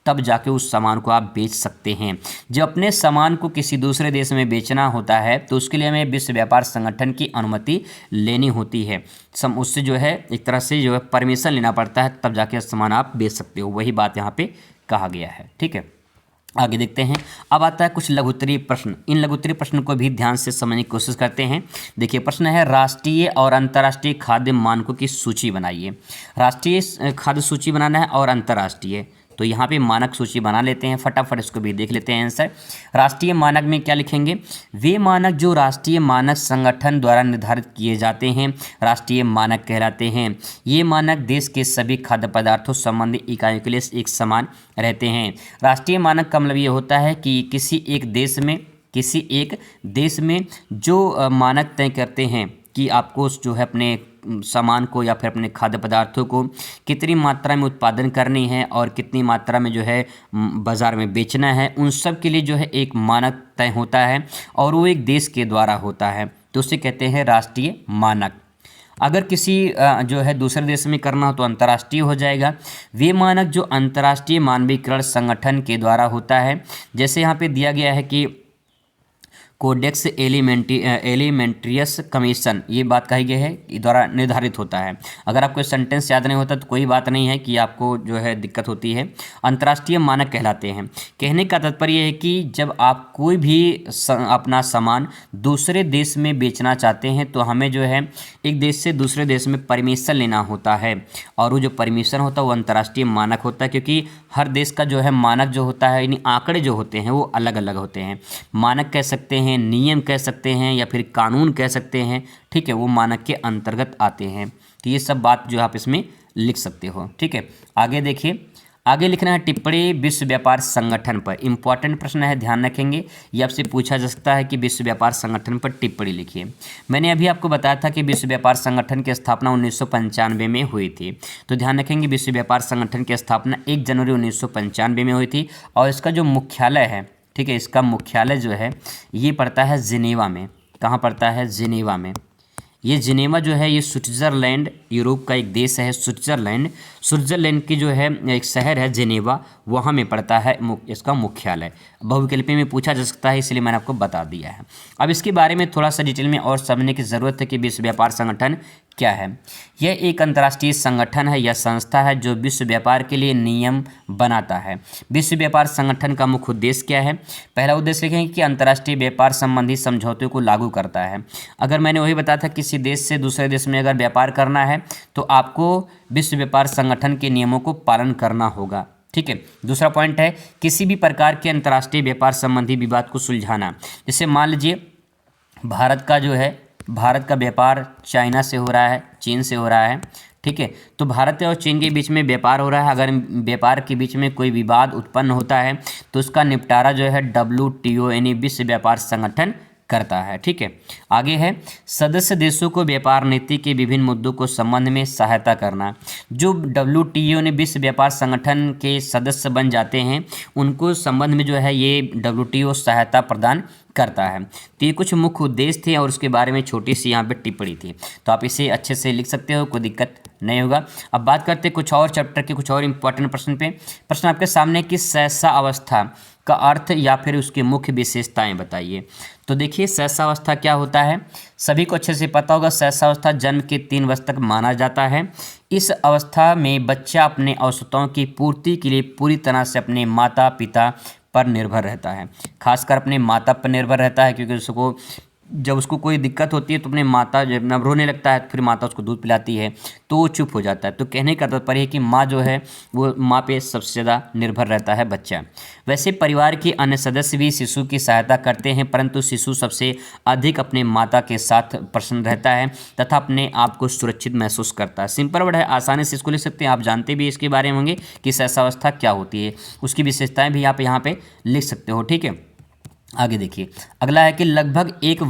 तब जाके उस सामान को आप बेच सकते हैं। जब अपने सामान को किसी दूसरे देश में बेचना होता है तो उसके लिए हमें विश्व व्यापार संगठन की अनुमति लेनी होती है। उससे जो है एक तरह से जो है परमिशन लेना पड़ता है, तब जाके सामान आप बेच सकते हो। वही बात यहाँ पे कहा गया है। ठीक है, आगे देखते हैं। अब आता है कुछ लघुत्तरीय प्रश्न। इन लघुत्तरीय प्रश्न को भी ध्यान से समझने की कोशिश करते हैं। देखिए प्रश्न है, राष्ट्रीय और अंतर्राष्ट्रीय खाद्य मानकों की सूची बनाइए। राष्ट्रीय खाद्य सूची बनाना है और अंतर्राष्ट्रीय, तो यहाँ पे मानक सूची बना लेते हैं। फटाफट इसको भी देख लेते हैं आंसर। राष्ट्रीय मानक में क्या लिखेंगे, वे मानक जो राष्ट्रीय मानक संगठन द्वारा निर्धारित किए जाते हैं राष्ट्रीय मानक कहलाते हैं। ये मानक देश के सभी खाद्य पदार्थों संबंधी इकाइयों के लिए एक समान रहते हैं। राष्ट्रीय मानक का मतलब ये होता है कि किसी एक देश में जो मानक तय करते हैं कि आपको जो है अपने सामान को या फिर अपने खाद्य पदार्थों को कितनी मात्रा में उत्पादन करनी है और कितनी मात्रा में जो है बाज़ार में बेचना है, उन सब के लिए जो है एक मानक तय होता है और वो एक देश के द्वारा होता है, तो उसे कहते हैं राष्ट्रीय मानक। अगर किसी जो है दूसरे देश में करना हो तो अंतर्राष्ट्रीय हो जाएगा। वे मानक जो अंतर्राष्ट्रीय मानवीकरण संगठन के द्वारा होता है, जैसे यहाँ पे दिया गया है कि कोडेक्स एलिमेंट्रियस कमीशन, ये बात कही गई है द्वारा निर्धारित होता है। अगर आपको सेंटेंस याद नहीं होता तो कोई बात नहीं है कि आपको जो है दिक्कत होती है। अंतर्राष्ट्रीय मानक कहलाते हैं। कहने का तात्पर्य है कि जब आप कोई भी अपना सामान दूसरे देश में बेचना चाहते हैं तो हमें जो है एक देश से दूसरे देश में परमिशन लेना होता है, और वो जो परमिशन होता है वो अंतर्राष्ट्रीय मानक होता है, क्योंकि हर देश का जो है मानक जो होता है, यानी आंकड़े जो होते हैं वो अलग अलग होते हैं। मानक कह सकते हैं, नियम कह सकते हैं, या फिर कानून कह सकते हैं, ठीक है, वो मानक के अंतर्गत आते हैं। तो ये सब बात जो आप इसमें लिख सकते हो, ठीक है। आगे देखिए, आगे लिखना है टिप्पणी विश्व व्यापार संगठन पर। इंपॉर्टेंट प्रश्न है, ध्यान रखेंगे। ये आपसे पूछा जा सकता है कि विश्व व्यापार संगठन पर टिप्पणी लिखिए। मैंने अभी आपको बताया था कि विश्व व्यापार संगठन की स्थापना 1995 में हुई थी, तो ध्यान रखेंगे विश्व व्यापार संगठन की स्थापना 1 जनवरी 1995 में हुई थी, और इसका जो मुख्यालय है, ठीक है, इसका मुख्यालय जो है ये पड़ता है जिनेवा में। कहाँ पड़ता है? जिनेवा में। ये जिनेवा जो है ये स्विट्ज़रलैंड, यूरोप का एक देश है स्विट्ज़रलैंड की जो है एक शहर है जिनेवा, वहाँ में पड़ता है इसका मुख्यालय। बहुविकल्पी में पूछा जा सकता है, इसलिए मैंने आपको बता दिया है। अब इसके बारे में थोड़ा सा डिटेल में और समझने की ज़रूरत है कि विश्व व्यापार संगठन क्या है। यह एक अंतर्राष्ट्रीय संगठन है या संस्था है जो विश्व व्यापार के लिए नियम बनाता है। विश्व व्यापार संगठन का मुख्य उद्देश्य क्या है? पहला उद्देश्य लिखेंगे कि अंतर्राष्ट्रीय व्यापार संबंधी समझौते को लागू करता है। अगर मैंने वही बताया था किसी देश से दूसरे देश में अगर व्यापार करना है तो आपको विश्व व्यापार संगठन के नियमों को पालन करना होगा, ठीक है। दूसरा पॉइंट है किसी भी प्रकार के अंतर्राष्ट्रीय व्यापार संबंधी विवाद को सुलझाना। जैसे मान लीजिए भारत का व्यापार चाइना से हो रहा है, चीन से हो रहा है, ठीक है, तो भारत और चीन के बीच में व्यापार हो रहा है। अगर व्यापार के बीच में कोई विवाद उत्पन्न होता है तो उसका निपटारा जो है WTO यानी विश्व व्यापार संगठन करता है, ठीक है। आगे है सदस्य देशों को व्यापार नीति के विभिन्न मुद्दों को संबंध में सहायता करना। जो WTO ने विश्व व्यापार संगठन के सदस्य बन जाते हैं उनको संबंध में जो है ये WTO सहायता प्रदान करता है। तो ये कुछ मुख्य उद्देश्य थे और उसके बारे में छोटी सी यहाँ पे टिप्पणी थी, तो आप इसे अच्छे से लिख सकते हो, कोई दिक्कत नहीं होगा। अब बात करते हैं कुछ और चैप्टर के कुछ और इम्पोर्टेंट प्रश्न पे। प्रश्न आपके सामने कि सहसा अवस्था का अर्थ या फिर उसकी मुख्य विशेषताएं बताइए। तो देखिए सहसावस्था क्या होता है, सभी को अच्छे से पता होगा। सहसावस्था जन्म के 3 वर्ष तक माना जाता है। इस अवस्था में बच्चा अपने आवश्यकताओं की पूर्ति के लिए पूरी तरह से अपने माता पिता पर निर्भर रहता है, खासकर अपने माता पर निर्भर रहता है, क्योंकि जब उसको कोई दिक्कत होती है तो अपने माता जब रोने लगता है तो फिर माता उसको दूध पिलाती है तो वो चुप हो जाता है। तो कहने का तात्पर्य है कि माँ जो है वो माँ पे सबसे ज़्यादा निर्भर रहता है बच्चा। वैसे परिवार के अन्य सदस्य भी शिशु की सहायता करते हैं, परंतु शिशु सबसे अधिक अपने माता के साथ प्रसन्न रहता है तथा अपने आप को सुरक्षित महसूस करता है। सिंपल वर्ड है, आसानी से इसको लिख सकते हैं। आप जानते भी इसके बारे में होंगे कि सहसावस्था क्या होती है, उसकी विशेषताएँ भी आप यहाँ पे लिख सकते हो, ठीक है। आगे देखिए, अगला है कि लगभग एक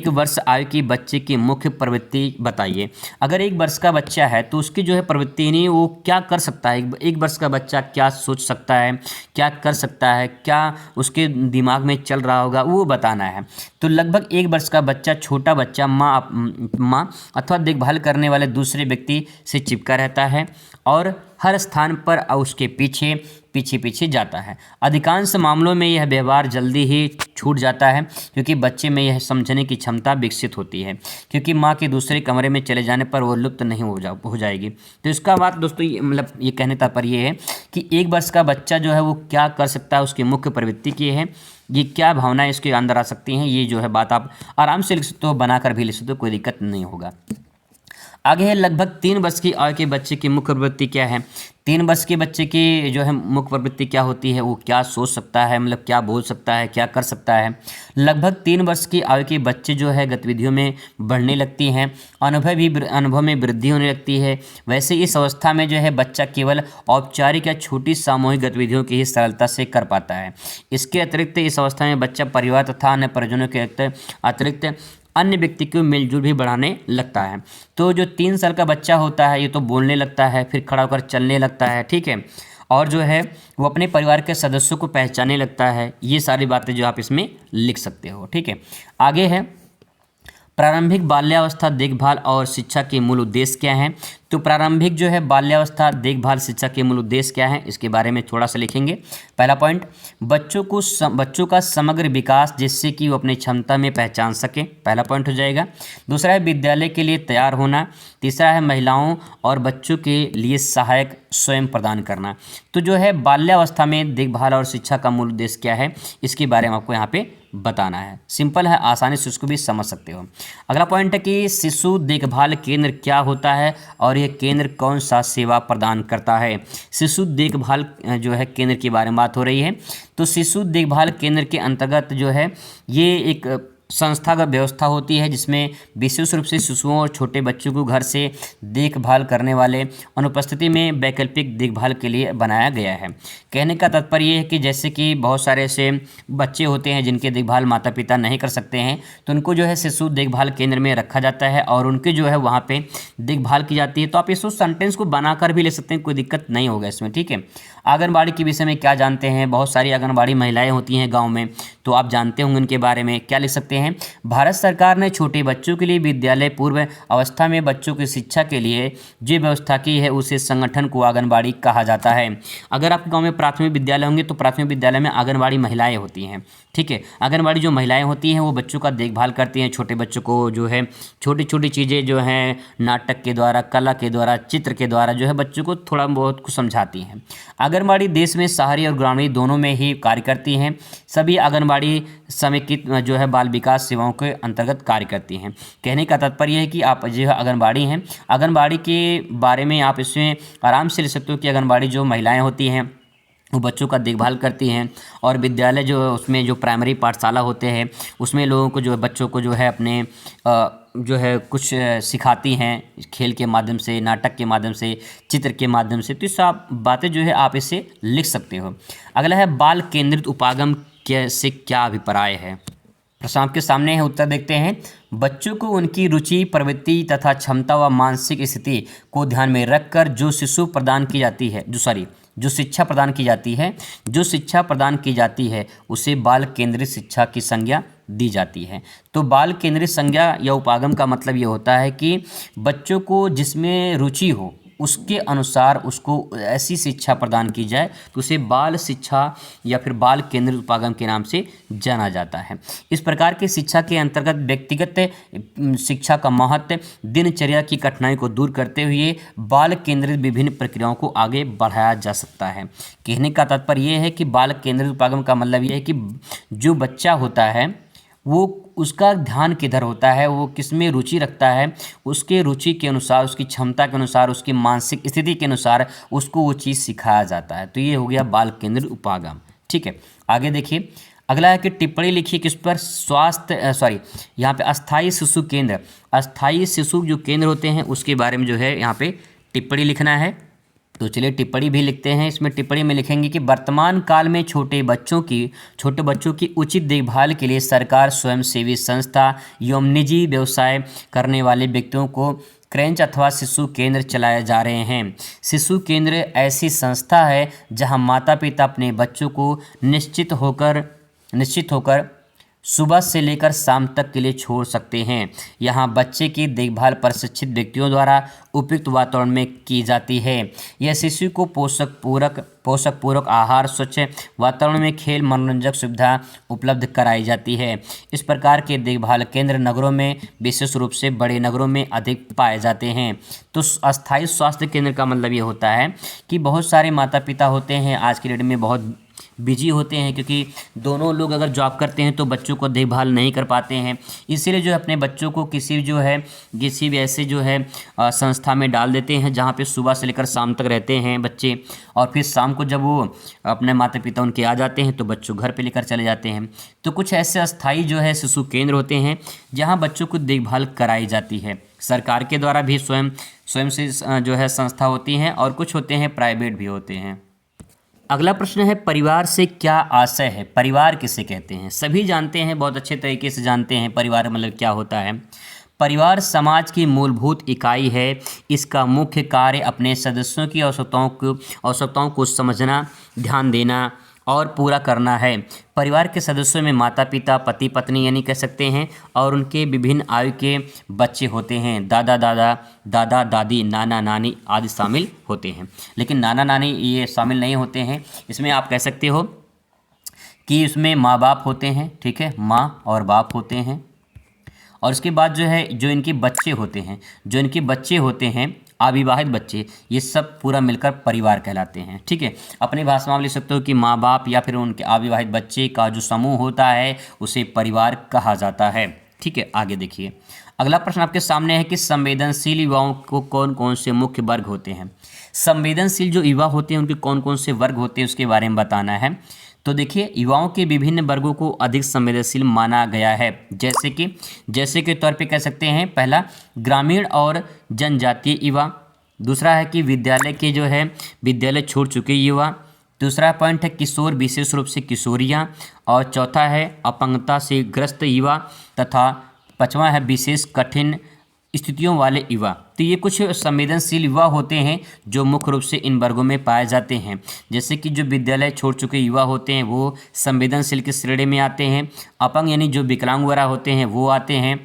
वर्ष आयु की बच्चे की मुख्य प्रवृत्ति बताइए। अगर 1 वर्ष का बच्चा है तो उसकी जो है प्रवृत्ति नहीं, वो क्या कर सकता है, 1 वर्ष का बच्चा क्या सोच सकता है, क्या कर सकता है, क्या उसके दिमाग में चल रहा होगा, वो बताना है। तो लगभग 1 वर्ष का बच्चा, छोटा बच्चा माँ अथवा देखभाल करने वाले दूसरे व्यक्ति से चिपका रहता है और हर स्थान पर उसके पीछे जाता है। अधिकांश मामलों में यह व्यवहार जल्दी ही छूट जाता है क्योंकि बच्चे में यह समझने की क्षमता विकसित होती है, क्योंकि माँ के दूसरे कमरे में चले जाने पर वो लुप्त नहीं हो जाएगी। तो इसका बात दोस्तों ये कहने का तात्पर्य ये है कि 1 वर्ष का बच्चा जो है वो क्या कर सकता है, उसकी मुख्य प्रवृत्ति की है, ये क्या भावनाएं इसके अंदर आ सकती हैं, ये जो है बात आप आराम से लिख सकते हो, बनाकर भी लिख सकते हो, कोई दिक्कत नहीं होगा। आगे है लगभग 3 वर्ष की आयु के बच्चे की मुख्य प्रवृत्ति क्या है। 3 वर्ष के बच्चे की जो है मुख्य प्रवृत्ति क्या होती है, वो क्या सोच सकता है, मतलब क्या बोल सकता है, क्या कर सकता है। लगभग 3 वर्ष की आयु के बच्चे जो है गतिविधियों में बढ़ने लगती हैं, अनुभव में वृद्धि होने लगती है। वैसे इस अवस्था में जो है बच्चा केवल औपचारिक या छोटी सामूहिक गतिविधियों की ही सरलता से कर पाता है। इसके अतिरिक्त इस अवस्था में बच्चा परिवार तथा अन्य परिजनों के अतिरिक्त अन्य व्यक्ति को मिलजुल भी बढ़ाने लगता है। तो जो 3 साल का बच्चा होता है ये तो बोलने लगता है, फिर खड़ा होकर चलने लगता है, ठीक है, और जो है वो अपने परिवार के सदस्यों को पहचानने लगता है। ये सारी बातें जो आप इसमें लिख सकते हो, ठीक है। आगे है प्रारंभिक बाल्यावस्था देखभाल और शिक्षा के मूल उद्देश्य क्या हैं। तो प्रारंभिक जो है बाल्यावस्था देखभाल शिक्षा के मूल उद्देश्य क्या है, इसके बारे में थोड़ा सा लिखेंगे। पहला पॉइंट, बच्चों का समग्र विकास जिससे कि वो अपनी क्षमता में पहचान सके, पहला पॉइंट हो जाएगा। दूसरा है विद्यालय के लिए तैयार होना। तीसरा है महिलाओं और बच्चों के लिए सहायक स्वयं प्रदान करना। तो जो है बाल्यावस्था में देखभाल और शिक्षा का मूल उद्देश्य क्या है, इसके बारे में आपको यहाँ पे बताना है। सिंपल है, आसानी से उसको भी समझ सकते हो। अगला पॉइंट है कि शिशु देखभाल केंद्र क्या होता है और यह केंद्र कौन सा सेवा प्रदान करता है। शिशु देखभाल जो है केंद्र के बारे में बात हो रही है। तो शिशु देखभाल केंद्र के अंतर्गत जो है ये एक संस्थागत व्यवस्था होती है जिसमें विशेष रूप से शिशुओं और छोटे बच्चों को घर से देखभाल करने वाले अनुपस्थिति में वैकल्पिक देखभाल के लिए बनाया गया है। कहने का तात्पर्य ये है कि जैसे कि बहुत सारे ऐसे बच्चे होते हैं जिनके देखभाल माता पिता नहीं कर सकते हैं, तो उनको जो है शिशु देखभाल केंद्र में रखा जाता है और उनके जो है वहाँ पे देखभाल की जाती है। तो आप इस सेंटेंस को बनाकर भी ले सकते हैं, कोई दिक्कत नहीं होगा इसमें, ठीक है। आंगनबाड़ी के विषय में क्या जानते हैं, बहुत सारी आंगनबाड़ी महिलाएं होती हैं गांव में, तो आप जानते होंगे उनके बारे में। क्या लिख सकते हैं, भारत सरकार ने छोटे बच्चों के लिए विद्यालय पूर्व अवस्था में बच्चों की शिक्षा के लिए जो व्यवस्था की है उसे संगठन को आंगनबाड़ी कहा जाता है। अगर आपके गाँव में प्राथमिक विद्यालय होंगे तो प्राथमिक विद्यालय में आंगनबाड़ी महिलाएँ होती हैं, ठीक है। आंगनबाड़ी जो महिलाएं होती हैं वो बच्चों का देखभाल करती हैं, छोटे बच्चों को जो है छोटी छोटी चीज़ें जो हैं नाटक के द्वारा, कला के द्वारा, चित्र के द्वारा जो है बच्चों को थोड़ा बहुत कुछ समझाती हैं। आंगनबाड़ी देश में शहरी और ग्रामीण दोनों में ही कार्य करती हैं। सभी आंगनबाड़ी समेकित जो है बाल विकास सेवाओं के अंतर्गत कार्य करती हैं। कहने का तात्पर्य है कि आप जो है आंगनबाड़ी हैं, आंगनबाड़ी के बारे में आप इसमें आराम से लिख सकते हो कि आंगनबाड़ी जो महिलाएँ होती हैं वो बच्चों का देखभाल करती हैं। और विद्यालय जो उसमें जो प्राइमरी पाठशाला होते हैं उसमें लोगों को जो है बच्चों को जो है अपने जो है कुछ सिखाती हैं खेल के माध्यम से, नाटक के माध्यम से, चित्र के माध्यम से। तो ये सब बातें जो है आप इसे लिख सकते हो। अगला है बाल केंद्रित उपागम से क्या अभिप्राय है। प्रश्न आपके सामने है, उत्तर देखते हैं। बच्चों को उनकी रुचि, प्रवृत्ति तथा क्षमता व मानसिक स्थिति को ध्यान में रखकर जो शिक्षा प्रदान की जाती है उसे बाल केंद्रित शिक्षा की संज्ञा दी जाती है। तो बाल केंद्रित संज्ञा या उपागम का मतलब ये होता है कि बच्चों को जिसमें रुचि हो उसके अनुसार उसको ऐसी शिक्षा प्रदान की जाए तो उसे बाल शिक्षा या फिर बाल केंद्रित उपागम के नाम से जाना जाता है। इस प्रकार की शिक्षा के अंतर्गत व्यक्तिगत शिक्षा का महत्व, दिनचर्या की कठिनाई को दूर करते हुए बाल केंद्रित विभिन्न प्रक्रियाओं को आगे बढ़ाया जा सकता है। कहने का तात्पर्य यह है कि बाल केंद्रित उपागम का मतलब ये है कि जो बच्चा होता है वो उसका ध्यान किधर होता है, वो किस में रुचि रखता है, उसके रुचि के अनुसार, उसकी क्षमता के अनुसार, उसकी मानसिक स्थिति के अनुसार उसको वो चीज़ सिखाया जाता है। तो ये हो गया बाल केंद्रित उपागम, ठीक है। आगे देखिए, अगला है कि टिप्पणी लिखिए किस पर। यहाँ पे अस्थाई शिशु केंद्र, अस्थाई शिशु जो केंद्र होते हैं उसके बारे में जो है यहाँ पे टिप्पणी लिखना है। तो चलिए टिप्पणी भी लिखते हैं। इसमें टिप्पणी में लिखेंगे कि वर्तमान काल में छोटे बच्चों की उचित देखभाल के लिए सरकार, स्वयंसेवी संस्था एवं निजी व्यवसाय करने वाले व्यक्तियों को क्रेंच अथवा शिशु केंद्र चलाए जा रहे हैं। शिशु केंद्र ऐसी संस्था है जहां माता पिता अपने बच्चों को निश्चित होकर सुबह से लेकर शाम तक के लिए छोड़ सकते हैं। यहाँ बच्चे की देखभाल प्रशिक्षित व्यक्तियों द्वारा उपयुक्त वातावरण में की जाती है। यह शिशु को पोषक पूरक आहार, स्वच्छ वातावरण में खेल, मनोरंजक सुविधा उपलब्ध कराई जाती है। इस प्रकार के देखभाल केंद्र नगरों में, विशेष रूप से बड़े नगरों में अधिक पाए जाते हैं। तो अस्थायी स्वास्थ्य केंद्र का मतलब ये होता है कि बहुत सारे माता पिता होते हैं आज के डेट में बहुत बिजी होते हैं, क्योंकि दोनों लोग अगर जॉब करते हैं तो बच्चों को देखभाल नहीं कर पाते हैं। इसीलिए जो अपने बच्चों को किसी भी ऐसे जो है संस्था में डाल देते हैं जहाँ पे सुबह से लेकर शाम तक रहते हैं बच्चे, और फिर शाम को जब वो अपने माता पिता उनके आ जाते हैं तो बच्चों घर पे लेकर चले जाते हैं। तो कुछ ऐसे अस्थाई जो है शिशु केंद्र होते हैं जहाँ बच्चों को देखभाल कराई जाती है। सरकार के द्वारा भी स्वयं से जो है संस्था होती हैं और कुछ होते हैं प्राइवेट भी होते हैं। अगला प्रश्न है, परिवार से क्या आशय है? परिवार किसे कहते हैं? सभी जानते हैं, बहुत अच्छे तरीके से जानते हैं परिवार मतलब क्या होता है। परिवार समाज की मूलभूत इकाई है। इसका मुख्य कार्य अपने सदस्यों की आवश्यकताओं को समझना, ध्यान देना और पूरा करना है। परिवार के सदस्यों में माता पिता, पति पत्नी यानी कह सकते हैं, और उनके विभिन्न आयु के बच्चे होते हैं। दादा दादी, नाना नानी आदि शामिल होते हैं। लेकिन नाना नानी ये शामिल नहीं होते हैं। इसमें आप कह सकते हो कि इसमें माँ बाप होते हैं, ठीक है, माँ और बाप होते हैं। और उसके बाद जो है जो इनके बच्चे होते हैं, अविवाहित बच्चे, ये सब पूरा मिलकर परिवार कहलाते हैं, ठीक है। अपनी भाषा में आप लिख सकते हो कि माँ बाप या फिर उनके अविवाहित बच्चे का जो समूह होता है उसे परिवार कहा जाता है, ठीक है। आगे देखिए, अगला प्रश्न आपके सामने है कि संवेदनशील युवाओं को कौन कौन से मुख्य वर्ग होते हैं? संवेदनशील जो युवा होते हैं उनके कौन कौन से वर्ग होते हैं उसके बारे में बताना है। तो देखिए, युवाओं के विभिन्न वर्गों को अधिक संवेदनशील माना गया है। जैसे के तौर पे कह सकते हैं, पहला ग्रामीण और जनजातीय युवा, दूसरा है कि विद्यालय छोड़ चुके युवा, दूसरा पॉइंट है किशोर, विशेष रूप से किशोरियाँ, और चौथा है अपंगता से ग्रस्त युवा, तथा पाँचवा है विशेष कठिन स्थितियों वाले युवा। तो ये कुछ संवेदनशील युवा होते हैं जो मुख्य रूप से इन वर्गों में पाए जाते हैं। जैसे कि जो विद्यालय छोड़ चुके युवा होते हैं वो संवेदनशील की श्रेणी में आते हैं। अपंग यानी जो विकलांग वगैरह होते हैं वो आते हैं।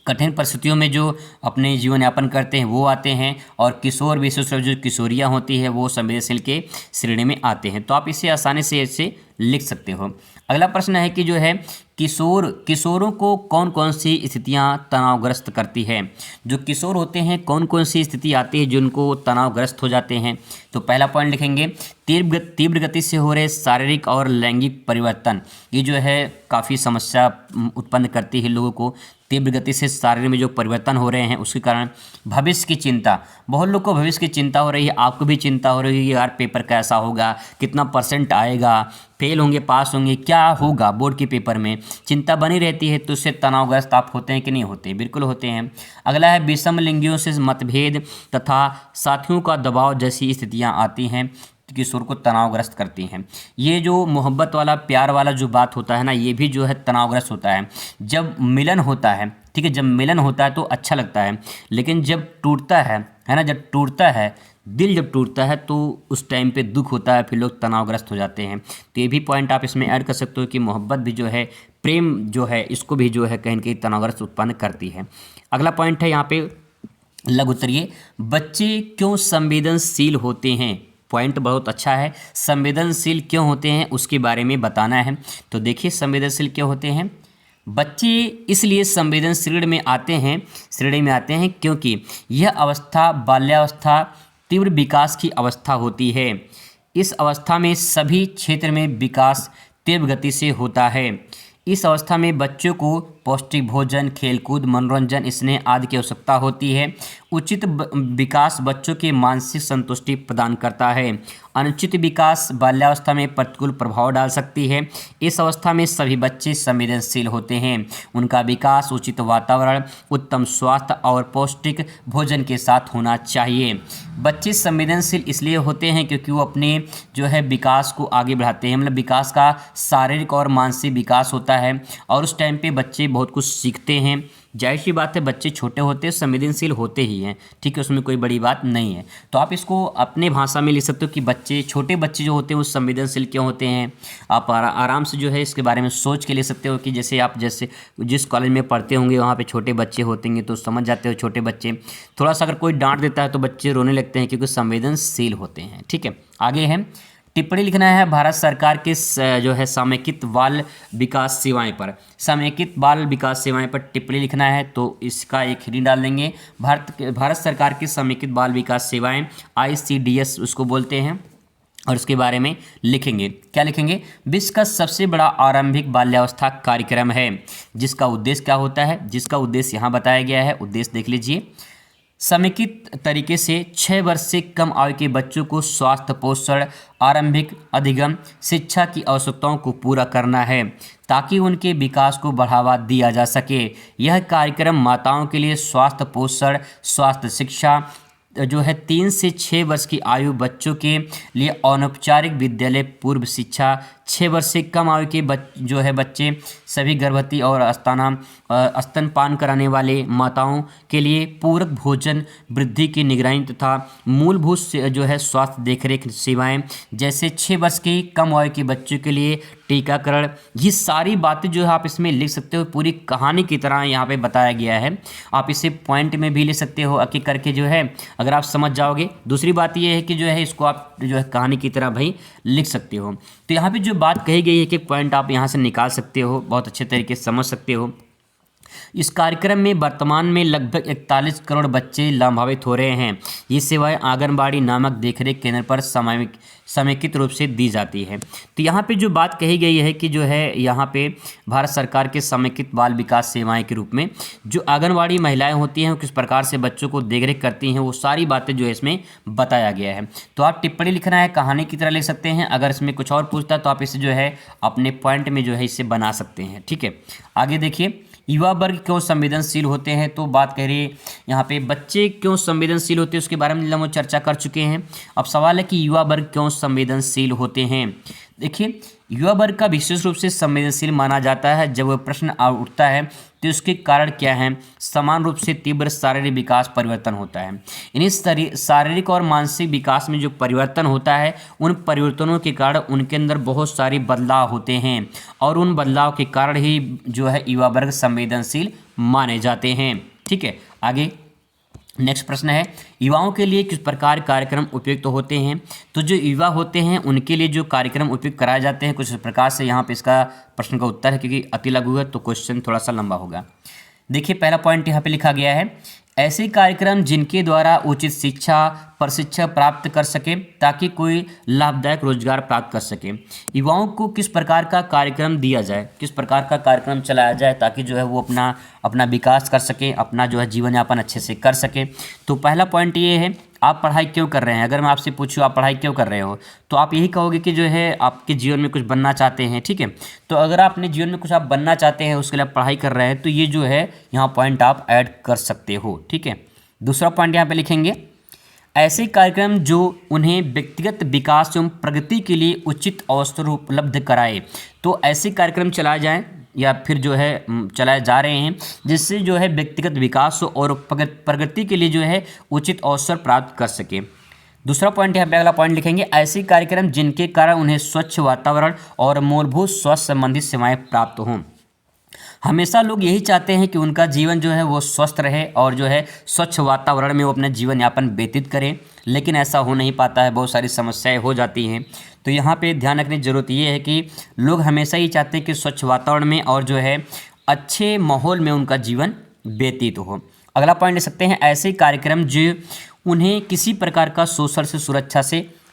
कठिन परिस्थितियों में जो अपने जीवन यापन करते हैं वो आते हैं। और किशोर, विशेष रूप से जो किशोरियाँ होती है वो संवेदनशील के श्रेणी में आते हैं। तो आप इसे आसानी से ऐसे लिख सकते हो। अगला प्रश्न है कि जो है किशोरों को कौन कौन सी स्थितियां तनावग्रस्त करती है? जो किशोर होते हैं कौन कौन सी स्थिति आती है जो उनको तनावग्रस्त हो जाते हैं? तो पहला पॉइंट लिखेंगे, तीव्र गति से हो रहे शारीरिक और लैंगिक परिवर्तन। ये जो है काफ़ी समस्या उत्पन्न करती है लोगों को। तीव्र गति से शरीर में जो परिवर्तन हो रहे हैं उसके कारण भविष्य की चिंता, बहुत लोग को भविष्य की चिंता हो रही है। आपको भी चिंता हो रही है, यार पेपर कैसा होगा, कितना परसेंट आएगा, फेल होंगे, पास होंगे, क्या होगा बोर्ड के पेपर में, चिंता बनी रहती है। तो उससे तनावग्रस्त आप होते हैं कि नहीं होते? बिल्कुल होते हैं। अगला है विषम लिंगियों से मतभेद तथा साथियों का दबाव जैसी स्थितियां आती हैं, किशोर को तनावग्रस्त करती हैं। ये जो मोहब्बत वाला, प्यार वाला जो बात होता है ना, ये भी जो है तनावग्रस्त होता है। जब मिलन होता है, ठीक है, जब मिलन होता है तो अच्छा लगता है, लेकिन जब टूटता है ना, जब टूटता है दिल, जब टूटता है तो उस टाइम पे दुख होता है, फिर लोग तनावग्रस्त हो जाते हैं। तो ये भी पॉइंट आप इसमें ऐड कर सकते हो कि मोहब्बत भी जो है, प्रेम जो है, इसको भी जो है कहीं न कहीं तनावग्रस्त उत्पन्न करती है। अगला पॉइंट है यहाँ पे लघु उत्तरीय, बच्चे क्यों संवेदनशील होते हैं? पॉइंट बहुत अच्छा है, संवेदनशील क्यों होते हैं उसके बारे में बताना है। तो देखिए, संवेदनशील क्यों होते हैं? बच्चे इसलिए संवेदनशील में आते हैं क्योंकि यह अवस्था बाल्यावस्था तीव्र विकास की अवस्था होती है। इस अवस्था में सभी क्षेत्र में विकास तीव्र गति से होता है। इस अवस्था में बच्चों को पौष्टिक भोजन, खेलकूद, मनोरंजन, स्नेह आदि की आवश्यकता होती है। उचित विकास बच्चों के मानसिक संतुष्टि प्रदान करता है। अनुचित विकास बाल्यावस्था में प्रतिकूल प्रभाव डाल सकती है। इस अवस्था में सभी बच्चे संवेदनशील होते हैं। उनका विकास उचित वातावरण, उत्तम स्वास्थ्य और पौष्टिक भोजन के साथ होना चाहिए। बच्चे संवेदनशील इसलिए होते हैं क्योंकि वो अपने जो है विकास को आगे बढ़ाते हैं, मतलब विकास का शारीरिक और मानसिक विकास होता है, और उस टाइम पे बच्चे बहुत कुछ सीखते हैं। जाहिर सी बात है, बच्चे छोटे होते हैं, संवेदनशील होते ही हैं, ठीक है, उसमें कोई बड़ी बात नहीं है। तो आप इसको अपने भाषा में लिख सकते हो कि छोटे बच्चे जो होते हैं वो संवेदनशील क्यों होते हैं। आप आराम से जो है इसके बारे में सोच के ले सकते हो कि जैसे जिस कॉलेज में पढ़ते होंगे वहाँ पे छोटे बच्चे होते हैं तो समझ जाते हो। छोटे बच्चे थोड़ा सा अगर कोई डांट देता है तो बच्चे रोने लगते हैं क्योंकि संवेदनशील होते हैं, ठीक है। आगे है टिप्पणी लिखना है भारत सरकार के जो है समेकित बाल विकास सेवाएं पर। समेकित बाल विकास सेवाएं पर टिप्पणी लिखना है, तो इसका एक हेडिंग डाल देंगे, भारत सरकार की समेकित बाल विकास सेवाएं, ICDS उसको बोलते हैं, और उसके बारे में लिखेंगे। क्या लिखेंगे? विश्व का सबसे बड़ा आरंभिक बाल्यावस्था कार्यक्रम है, जिसका उद्देश्य क्या होता है, जिसका उद्देश्य यहाँ बताया गया है। उद्देश्य देख लीजिए, समेकित तरीके से 6 वर्ष से कम आयु के बच्चों को स्वास्थ्य, पोषण, आरंभिक अधिगम शिक्षा की आवश्यकताओं को पूरा करना है ताकि उनके विकास को बढ़ावा दिया जा सके। यह कार्यक्रम माताओं के लिए स्वास्थ्य पोषण, स्वास्थ्य शिक्षा, जो है 3 से 6 वर्ष की आयु बच्चों के लिए अनौपचारिक विद्यालय पूर्व शिक्षा, 6 वर्ष से कम आयु के जो है बच्चे, सभी गर्भवती और स्तनपान कराने वाले माताओं के लिए पूरक भोजन, वृद्धि की निगरानी तथा मूलभूत जो है स्वास्थ्य देखरेख सेवाएं, जैसे 6 वर्ष के कम आयु के बच्चों के लिए टीकाकरण। ये सारी बातें जो है आप इसमें लिख सकते हो, पूरी कहानी की तरह यहाँ पे बताया गया है। आप इसे पॉइंट में भी ले सकते हो एक एक करके जो है, अगर आप समझ जाओगे। दूसरी बात ये है कि जो है इसको आप जो है कहानी की तरह भाई लिख सकते हो। तो यहाँ पे जो बात कही गई है कि पॉइंट आप यहाँ से निकाल सकते हो, बहुत अच्छे तरीके से समझ सकते हो। इस कार्यक्रम में वर्तमान में लगभग 41 करोड़ बच्चे लाभान्वित हो रहे हैं। ये सेवाएं आंगनबाड़ी नामक देखरेख केंद्र पर समेकित रूप से दी जाती है। तो यहाँ पे जो बात कही गई है कि जो है यहाँ पे भारत सरकार के समेकित बाल विकास सेवाएं के रूप में जो आंगनबाड़ी महिलाएं होती हैं वो किस प्रकार से बच्चों को देखरेख करती हैं, वो सारी बातें जो है इसमें बताया गया है। तो आप टिप्पणी लिखना है, कहानी की तरह लिख सकते हैं। अगर इसमें कुछ और पूछता तो आप इसे जो है अपने पॉइंट में जो है इसे बना सकते हैं। ठीक है, आगे देखिए, युवा वर्ग क्यों संवेदनशील होते हैं। तो बात कह रही है यहाँ पे बच्चे क्यों संवेदनशील होते हैं, उसके बारे में हम चर्चा कर चुके हैं। अब सवाल है कि युवा वर्ग क्यों संवेदनशील होते हैं। देखिए, युवा वर्ग का विशेष रूप से संवेदनशील माना जाता है। जब वह प्रश्न उठता है तो उसके कारण क्या है, समान रूप से तीव्र शारीरिक विकास परिवर्तन होता है। इन्हीं शारीरिक और मानसिक विकास में जो परिवर्तन होता है, उन परिवर्तनों के कारण उनके अंदर बहुत सारे बदलाव होते हैं और उन बदलाव के कारण ही जो है युवा वर्ग संवेदनशील माने जाते हैं। ठीक है, आगे नेक्स्ट प्रश्न है, युवाओं के लिए किस प्रकार कार्यक्रम उपयुक्त होते हैं। तो जो युवा होते हैं उनके लिए जो कार्यक्रम उपयुक्त कराए जाते हैं कुछ इस प्रकार से, यहाँ पे इसका प्रश्न का उत्तर है, क्योंकि अति लघु है तो क्वेश्चन थोड़ा सा लंबा होगा। देखिए, पहला पॉइंट यहाँ पे लिखा गया है, ऐसे कार्यक्रम जिनके द्वारा उचित शिक्षा प्रशिक्षण प्राप्त कर सके ताकि कोई लाभदायक रोजगार प्राप्त कर सके। युवाओं को किस प्रकार का कार्यक्रम दिया जाए, किस प्रकार का कार्यक्रम चलाया जाए ताकि जो है वो अपना विकास कर सके, अपना जो है जीवन यापन अच्छे से कर सके। तो पहला पॉइंट ये है, आप पढ़ाई क्यों कर रहे हैं। अगर मैं आपसे पूछूँ आप पढ़ाई क्यों कर रहे हो, तो आप यही कहोगे कि जो है आपके जीवन में कुछ बनना चाहते हैं। ठीक है, तो अगर आप अपने जीवन में कुछ आप बनना चाहते हैं, उसके लिए आप पढ़ाई कर रहे हैं, तो ये जो है यहाँ पॉइंट आप ऐड कर सकते हो। ठीक है, दूसरा पॉइंट यहाँ पे लिखेंगे, ऐसे कार्यक्रम जो उन्हें व्यक्तिगत विकास एवं प्रगति के लिए उचित अवसर उपलब्ध कराए। तो ऐसे कार्यक्रम चलाए जाएं या फिर जो है चलाए जा रहे हैं जिससे जो है व्यक्तिगत विकास और प्रगति के लिए जो है उचित अवसर प्राप्त कर सके। दूसरा पॉइंट यहाँ पे अगला पॉइंट लिखेंगे, ऐसे कार्यक्रम जिनके कारण उन्हें स्वच्छ वातावरण और मूलभूत स्वास्थ्य संबंधित सेवाएं प्राप्त हों। हमेशा लोग यही चाहते हैं कि उनका जीवन जो है वो स्वस्थ रहे और जो है स्वच्छ वातावरण में वो अपना जीवन यापन व्यतीत करें, लेकिन ऐसा हो नहीं पाता है, बहुत सारी समस्याएं हो जाती हैं। तो यहाँ पे ध्यान रखने की ज़रूरत ये है कि लोग हमेशा ही चाहते हैं कि स्वच्छ वातावरण में और जो है अच्छे माहौल में उनका जीवन व्यतीत हो। अगला पॉइंट ले सकते हैं, ऐसे कार्यक्रम जो उन्हें किसी प्रकार का शोषण से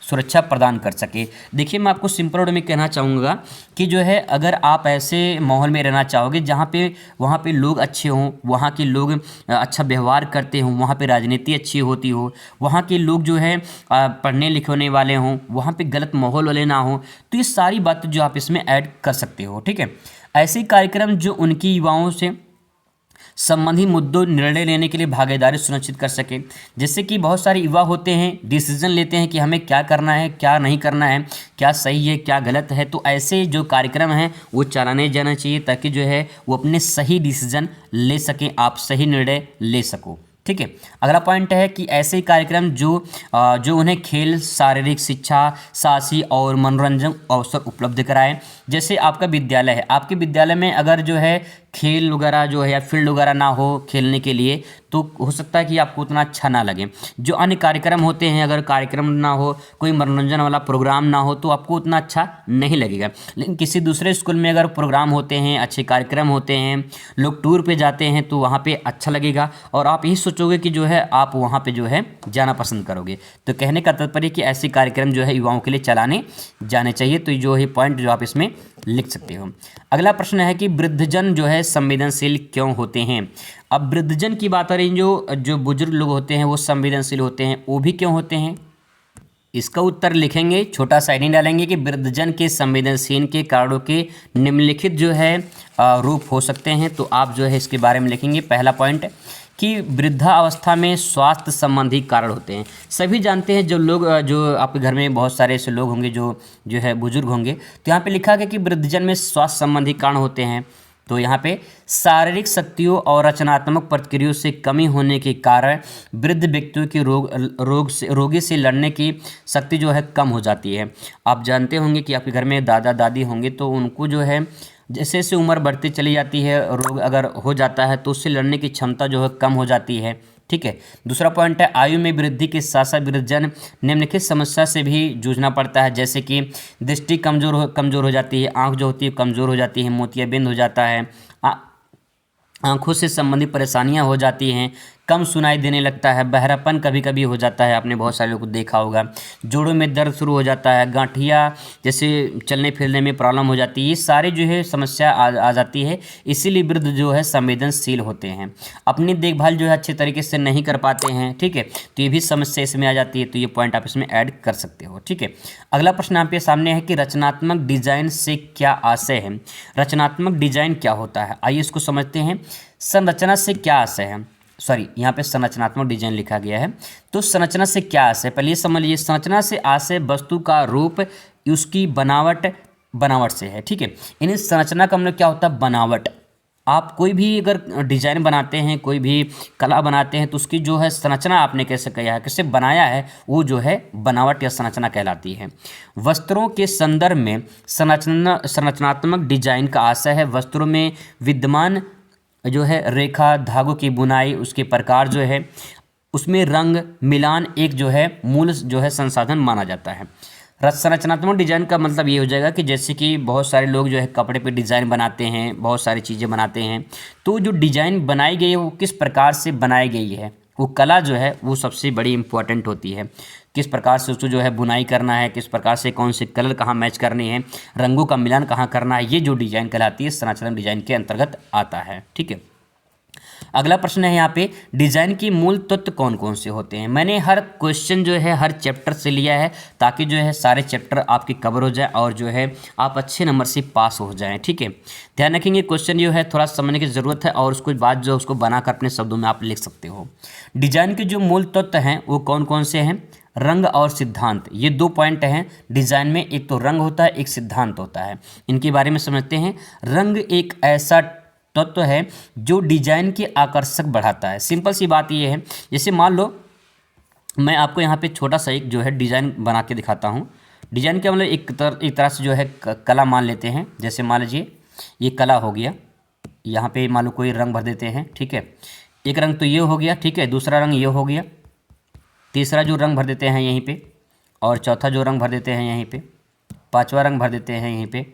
सुरक्षा प्रदान कर सके। देखिए, मैं आपको सिंपल वर्ड में कहना चाहूँगा कि जो है अगर आप ऐसे माहौल में रहना चाहोगे जहाँ पे वहाँ पे लोग अच्छे हों, वहाँ के लोग अच्छा व्यवहार करते हों, वहाँ पे राजनीति अच्छी होती हो, वहाँ के लोग जो है पढ़ने लिखने वाले हों, वहाँ पे गलत माहौल वाले ना हो, तो ये सारी बातें जो आप इसमें ऐड कर सकते हो। ठीक है, ऐसे कार्यक्रम जो उनकी युवाओं से संबंधी मुद्दों निर्णय लेने के लिए भागीदारी सुनिश्चित कर सके। जैसे कि बहुत सारे युवा होते हैं, डिसीजन लेते हैं कि हमें क्या करना है, क्या नहीं करना है, क्या सही है, क्या गलत है। तो ऐसे जो कार्यक्रम हैं वो चलाने जाना चाहिए ताकि जो है वो अपने सही डिसीजन ले सकें, आप सही निर्णय ले सको। ठीक है, अगला पॉइंट है कि ऐसे कार्यक्रम जो उन्हें खेल, शारीरिक शिक्षा, साहसी और मनोरंजन अवसर उपलब्ध कराएं। जैसे आपका विद्यालय है, आपके विद्यालय में अगर जो है खेल वगैरह जो है या फील्ड वगैरह ना हो खेलने के लिए, तो हो सकता है कि आपको उतना अच्छा ना लगे। जो अन्य कार्यक्रम होते हैं, अगर कार्यक्रम ना हो, कोई मनोरंजन वाला प्रोग्राम ना हो, तो आपको उतना अच्छा नहीं लगेगा। लेकिन किसी दूसरे स्कूल में अगर प्रोग्राम होते हैं, अच्छे कार्यक्रम होते हैं, लोग टूर पे जाते हैं, तो वहाँ पे अच्छा लगेगा और आप यही सोचोगे कि जो है आप वहाँ पे जो है जाना पसंद करोगे। तो कहने का तात्पर्य कि ऐसे कार्यक्रम जो है युवाओं के लिए चलाने जाने चाहिए। तो जो है पॉइंट जो आप इसमें लिख सकते हो। अगला प्रश्न है कि वृद्धजन जो है संवेदनशील क्यों होते हैं। अब वृद्धजन की बात करें, जो बुजुर्ग लोग होते हैं वो संवेदनशील होते हैं, वो भी क्यों होते हैं। इसका उत्तर लिखेंगे, छोटा सा हेडिंग डालेंगे कि वृद्धजन के संवेदनशील के कारणों के निम्नलिखित जो है रूप हो सकते हैं। तो आप जो है इसके बारे में लिखेंगे। पहला पॉइंट कि वृद्धावस्था में स्वास्थ्य संबंधी कारण होते हैं। सभी जानते हैं, जो लोग जो आपके घर में बहुत सारे ऐसे लोग होंगे जो है बुजुर्ग होंगे, तो यहाँ पे लिखा गया कि वृद्धजन में स्वास्थ्य संबंधी कारण होते हैं। तो यहाँ पे शारीरिक शक्तियों और रचनात्मक प्रतिक्रियाओं से कमी होने के कारण वृद्ध व्यक्तियों की रोगी से लड़ने की शक्ति जो है कम हो जाती है। आप जानते होंगे कि आपके घर में दादा दादी होंगे तो उनको जो है जैसे जैसे उम्र बढ़ती चली जाती है, रोग अगर हो जाता है तो उससे लड़ने की क्षमता जो है कम हो जाती है। ठीक है। दूसरा पॉइंट है, आयु में वृद्धि के साथ साथ वृद्धजन निम्नलिखित समस्या से भी जूझना पड़ता है, जैसे कि दृष्टि कमजोर हो जाती है, आंख जो होती है कमज़ोर हो जाती है, मोतियाबिंद हो जाता है, आंखों से संबंधित परेशानियां हो जाती हैं, कम सुनाई देने लगता है, बहरापन कभी कभी हो जाता है, आपने बहुत सारे लोगों को देखा होगा, जोड़ों में दर्द शुरू हो जाता है, गांठिया जैसे चलने फिरने में प्रॉब्लम हो जाती है, ये सारे जो है समस्या आ जाती है। इसीलिए वृद्ध जो है संवेदनशील होते हैं, अपनी देखभाल जो है अच्छे तरीके से नहीं कर पाते हैं। ठीक है, तो ये भी समस्या इसमें आ जाती है, तो ये पॉइंट आप इसमें ऐड कर सकते हो। ठीक है, अगला प्रश्न आपके सामने है कि रचनात्मक डिजाइन से क्या आशय है। रचनात्मक डिजाइन क्या होता है, आइए इसको समझते हैं। संरचना से क्या आशय है, सॉरी यहाँ पे संरचनात्मक डिजाइन लिखा गया है, तो संरचना से क्या आशय, पहले ये समझ लीजिए। संरचना से आशय वस्तु का रूप, उसकी बनावट से है। ठीक है, यानी संरचना का मतलब क्या होता है, बनावट। आप कोई भी अगर डिजाइन बनाते हैं, कोई भी कला बनाते हैं, तो उसकी जो है संरचना आपने कैसे किया है, कैसे बनाया है, वो जो है बनावट या संरचना कहलाती है। वस्त्रों के संदर्भ में संरचनात्मक डिजाइन का आशय है वस्त्रों में विद्यमान जो है रेखा, धागों की बुनाई, उसके प्रकार जो है, उसमें रंग मिलान एक जो है मूल जो है संसाधन माना जाता है। संरचनात्मक डिजाइन का मतलब ये हो जाएगा कि जैसे कि बहुत सारे लोग जो है कपड़े पे डिज़ाइन बनाते हैं, बहुत सारी चीज़ें बनाते हैं, तो जो डिज़ाइन बनाई गई है वो किस प्रकार से बनाई गई है, वो कला जो है वो सबसे बड़ी इम्पोर्टेंट होती है। किस प्रकार से उसको जो है बुनाई करना है, किस प्रकार से कौन से कलर कहाँ मैच करने हैं, रंगों का मिलान कहाँ करना है, ये जो डिज़ाइन कहलाती है संरचनात्मक डिज़ाइन के अंतर्गत आता है। ठीक है, अगला प्रश्न है यहाँ पे, डिजाइन की मूल तत्व कौन कौन से होते हैं। मैंने हर क्वेश्चन जो है हर चैप्टर से लिया है ताकि जो है सारे चैप्टर आपके कवर हो जाए और जो है आप अच्छे नंबर से पास हो जाएं। ठीक है, ध्यान रखेंगे क्वेश्चन जो है थोड़ा समझने की ज़रूरत है और उसको बाद जो उसको बनाकर अपने शब्दों में आप लिख सकते हो। डिजाइन के जो मूल तत्व हैं वो कौन कौन से हैं, रंग और सिद्धांत, ये दो पॉइंट हैं डिजाइन में, एक तो रंग होता है, एक सिद्धांत होता है। इनके बारे में समझते हैं। रंग एक ऐसा तत्व है जो डिजाइन की आकर्षक बढ़ाता है। सिंपल सी बात ये है, जैसे मान लो मैं आपको यहाँ पे छोटा सा एक जो है डिज़ाइन बना के दिखाता हूँ। डिजाइन का मतलब एक तरह से जो है कला मान लेते हैं। जैसे मान लीजिए ये कला हो गया, यहाँ पे मान लो कोई रंग भर देते हैं। ठीक है, एक रंग तो ये हो गया, ठीक है, दूसरा रंग ये हो गया, तीसरा जो रंग भर देते हैं यहीं पे, और चौथा जो रंग भर देते हैं यहीं पे, पांचवा रंग भर देते हैं यहीं पे।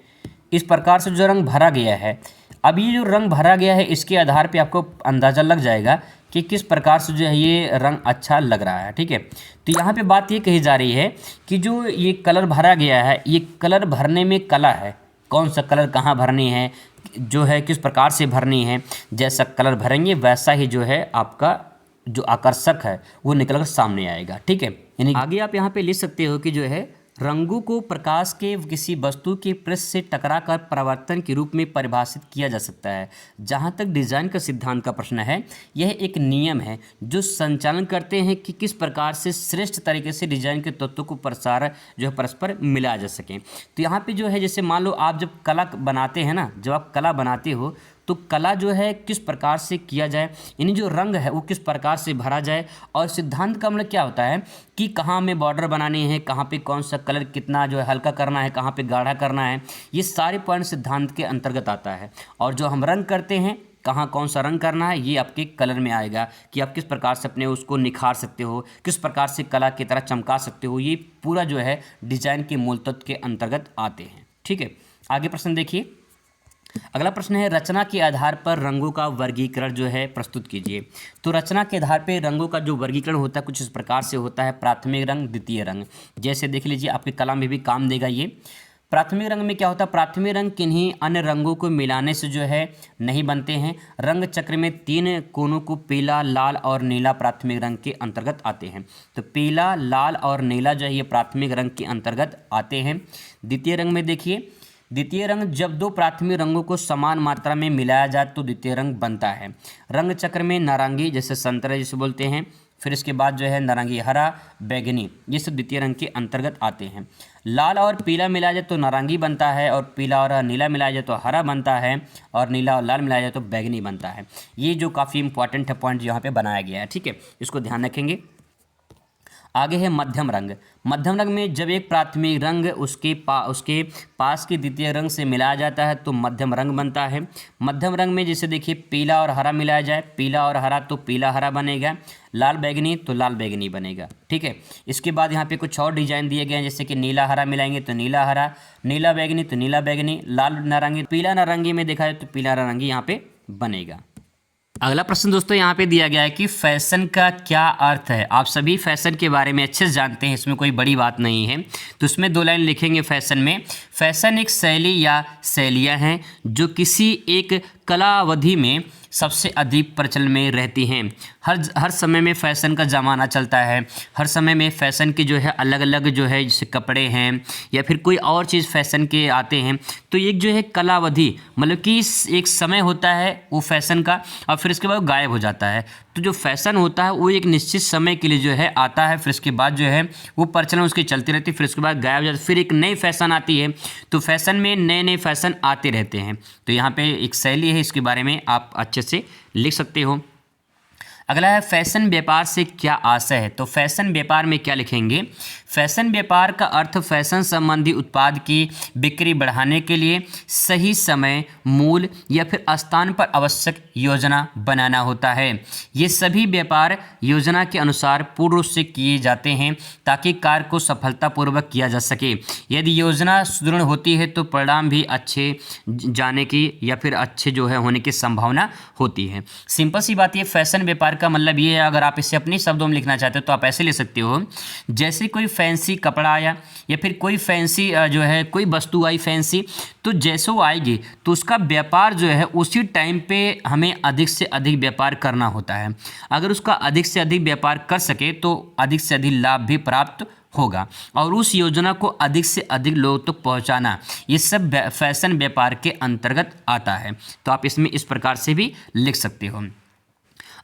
इस प्रकार से जो रंग भरा गया है, अब ये जो रंग भरा गया है इसके आधार पे आपको अंदाज़ा लग जाएगा कि किस प्रकार से जो है ये रंग अच्छा लग रहा है। ठीक है, तो यहाँ पे बात ये कही जा रही है कि जो ये कलर भरा गया है, ये कलर भरने में कला है, कौन सा कलर कहाँ भरनी है, जो है किस प्रकार से भरनी है। जैसा कलर भरेंगे वैसा ही जो है आपका जो आकर्षक है वो निकल कर सामने आएगा। ठीक है, यानी आगे आप यहाँ पे लिख सकते हो कि जो है रंगों को प्रकाश के किसी वस्तु के पृष्ठ से टकराकर परावर्तन के रूप में परिभाषित किया जा सकता है। जहाँ तक डिजाइन का सिद्धांत का प्रश्न है, यह एक नियम है जो संचालन करते हैं कि किस प्रकार से श्रेष्ठ तरीके से डिजाइन के तत्वों को प्रसार जो है परस्पर मिलाया जा सके। तो यहाँ पे जो है जैसे मान लो आप जब कला बनाते हैं ना, जब आप कला बनाते हो तो कला जो है किस प्रकार से किया जाए, यानी जो रंग है वो किस प्रकार से भरा जाए। और सिद्धांत का मतलब क्या होता है कि कहाँ में बॉर्डर बनानी है, कहाँ पे कौन सा कलर कितना जो है हल्का करना है, कहाँ पे गाढ़ा करना है, ये सारे पॉइंट सिद्धांत के अंतर्गत आता है। और जो हम रंग करते हैं, कहाँ कौन सा रंग करना है, ये आपके कलर में आएगा कि आप किस प्रकार से अपने उसको निखार सकते हो, किस प्रकार से कला की तरह चमका सकते हो। ये पूरा जो है डिजाइन के मूल तत्व के अंतर्गत आते हैं। ठीक है, आगे प्रश्न देखिए। अगला प्रश्न है, रचना के आधार पर रंगों का वर्गीकरण जो है प्रस्तुत कीजिए। तो रचना के आधार पर रंगों का जो वर्गीकरण होता है कुछ इस प्रकार से होता है, प्राथमिक रंग, द्वितीय रंग। जैसे देख लीजिए आपके कला में भी काम देगा ये। प्राथमिक रंग में क्या होता है, प्राथमिक रंग किन्हीं अन्य रंगों को मिलाने से जो है नहीं बनते हैं। रंग चक्र में 3 कोनों को पीला, लाल और नीला प्राथमिक रंग के अंतर्गत आते हैं। तो पीला, लाल और नीला जो है ये प्राथमिक रंग के अंतर्गत आते हैं। द्वितीय रंग में देखिए द्वितीय रंग, जब दो प्राथमिक रंगों को समान मात्रा में मिलाया जाए तो द्वितीय रंग बनता है। रंग चक्र में नारंगी जैसे संतरा जिसे बोलते हैं, फिर इसके बाद जो है नारंगी, हरा, बैगनी, ये सब द्वितीय रंग के अंतर्गत आते हैं। लाल और पीला मिलाया जाए तो नारंगी बनता है, और पीला और नीला मिलाया जाए तो हरा बनता है, और नीला और लाल मिलाया जाए तो बैगनी बनता है। ये जो काफ़ी इंपॉर्टेंट है पॉइंट यहाँ पे बनाया गया है, ठीक है, इसको ध्यान रखेंगे। आगे है मध्यम रंग। मध्यम रंग में जब एक प्राथमिक रंग उसके पास के द्वितीय रंग से मिलाया जाता है तो मध्यम रंग बनता है। मध्यम रंग में जैसे देखिए पीला और हरा मिलाया जाए, पीला और हरा तो पीला हरा बनेगा, लाल बैगनी तो लाल बैगनी बनेगा, ठीक है। इसके बाद यहाँ पे कुछ और डिजाइन दिए गए हैं, जैसे कि नीला हरा मिलाएंगे तो नीला हरा, नीला बैगनी तो नीला बैगनी, लाल नारंगी, पीला नारंगी में देखा जाए तो पीला नारंगी यहाँ पे बनेगा। अगला प्रश्न दोस्तों यहाँ पे दिया गया है कि फैशन का क्या अर्थ है। आप सभी फैशन के बारे में अच्छे से जानते हैं, इसमें कोई बड़ी बात नहीं है, तो उसमें 2 लाइन लिखेंगे फैशन में। फैशन एक शैली या शैलियाँ हैं जो किसी एक कला अवधि में सबसे अधिक प्रचलन में रहती हैं। हर समय में फ़ैशन का ज़माना चलता है, हर समय में फ़ैशन के जो है अलग अलग जो है जैसे कपड़े हैं या फिर कोई और चीज़ फ़ैशन के आते हैं। तो एक जो है कला अवधि मतलब कि एक समय होता है वो फ़ैशन का, और फिर इसके बाद गायब हो जाता है। तो जो फ़ैशन होता है वो एक निश्चित समय के लिए जो है आता है, फिर इसके बाद जो है वो प्रचलन उसकी चलती रहती है, फिर उसके बाद गायब हो जाता है, फिर एक नई फ़ैशन आती है। तो फ़ैशन में नए नए फ़ैशन आते रहते हैं। तो यहाँ पे एक शैली है, इसके बारे में आप अच्छे से लिख सकते हो। अगला है फैशन व्यापार से क्या आशय है। तो फैशन व्यापार में क्या लिखेंगे, फैशन व्यापार का अर्थ फैशन संबंधी उत्पाद की बिक्री बढ़ाने के लिए सही समय, मूल्य या फिर स्थान पर आवश्यक योजना बनाना होता है। ये सभी व्यापार योजना के अनुसार पूर्ण रूप से किए जाते हैं ताकि कार्य को सफलतापूर्वक किया जा सके। यदि योजना सुदृढ़ होती है तो परिणाम भी अच्छे जाने की या फिर अच्छे जो है होने की संभावना होती है। सिंपल सी बात, ये फैशन व्यापार का मतलब ये है, अगर आप इसे अपने शब्दों में लिखना चाहते हो तो आप ऐसे ले सकते हो, जैसे कोई फैंसी कपड़ा आया या फिर कोई फैंसी जो है कोई वस्तु आई फैंसी, तो जैसे वो आएगी तो उसका व्यापार जो है उसी टाइम पे हमें अधिक से अधिक व्यापार करना होता है। अगर उसका अधिक से अधिक व्यापार कर सके तो अधिक से अधिक लाभ भी प्राप्त होगा, और उस योजना को अधिक से अधिक लोगों तक पहुंचाना, ये सब फैशन व्यापार के अंतर्गत आता है। तो आप इसमें इस प्रकार से भी लिख सकते हो।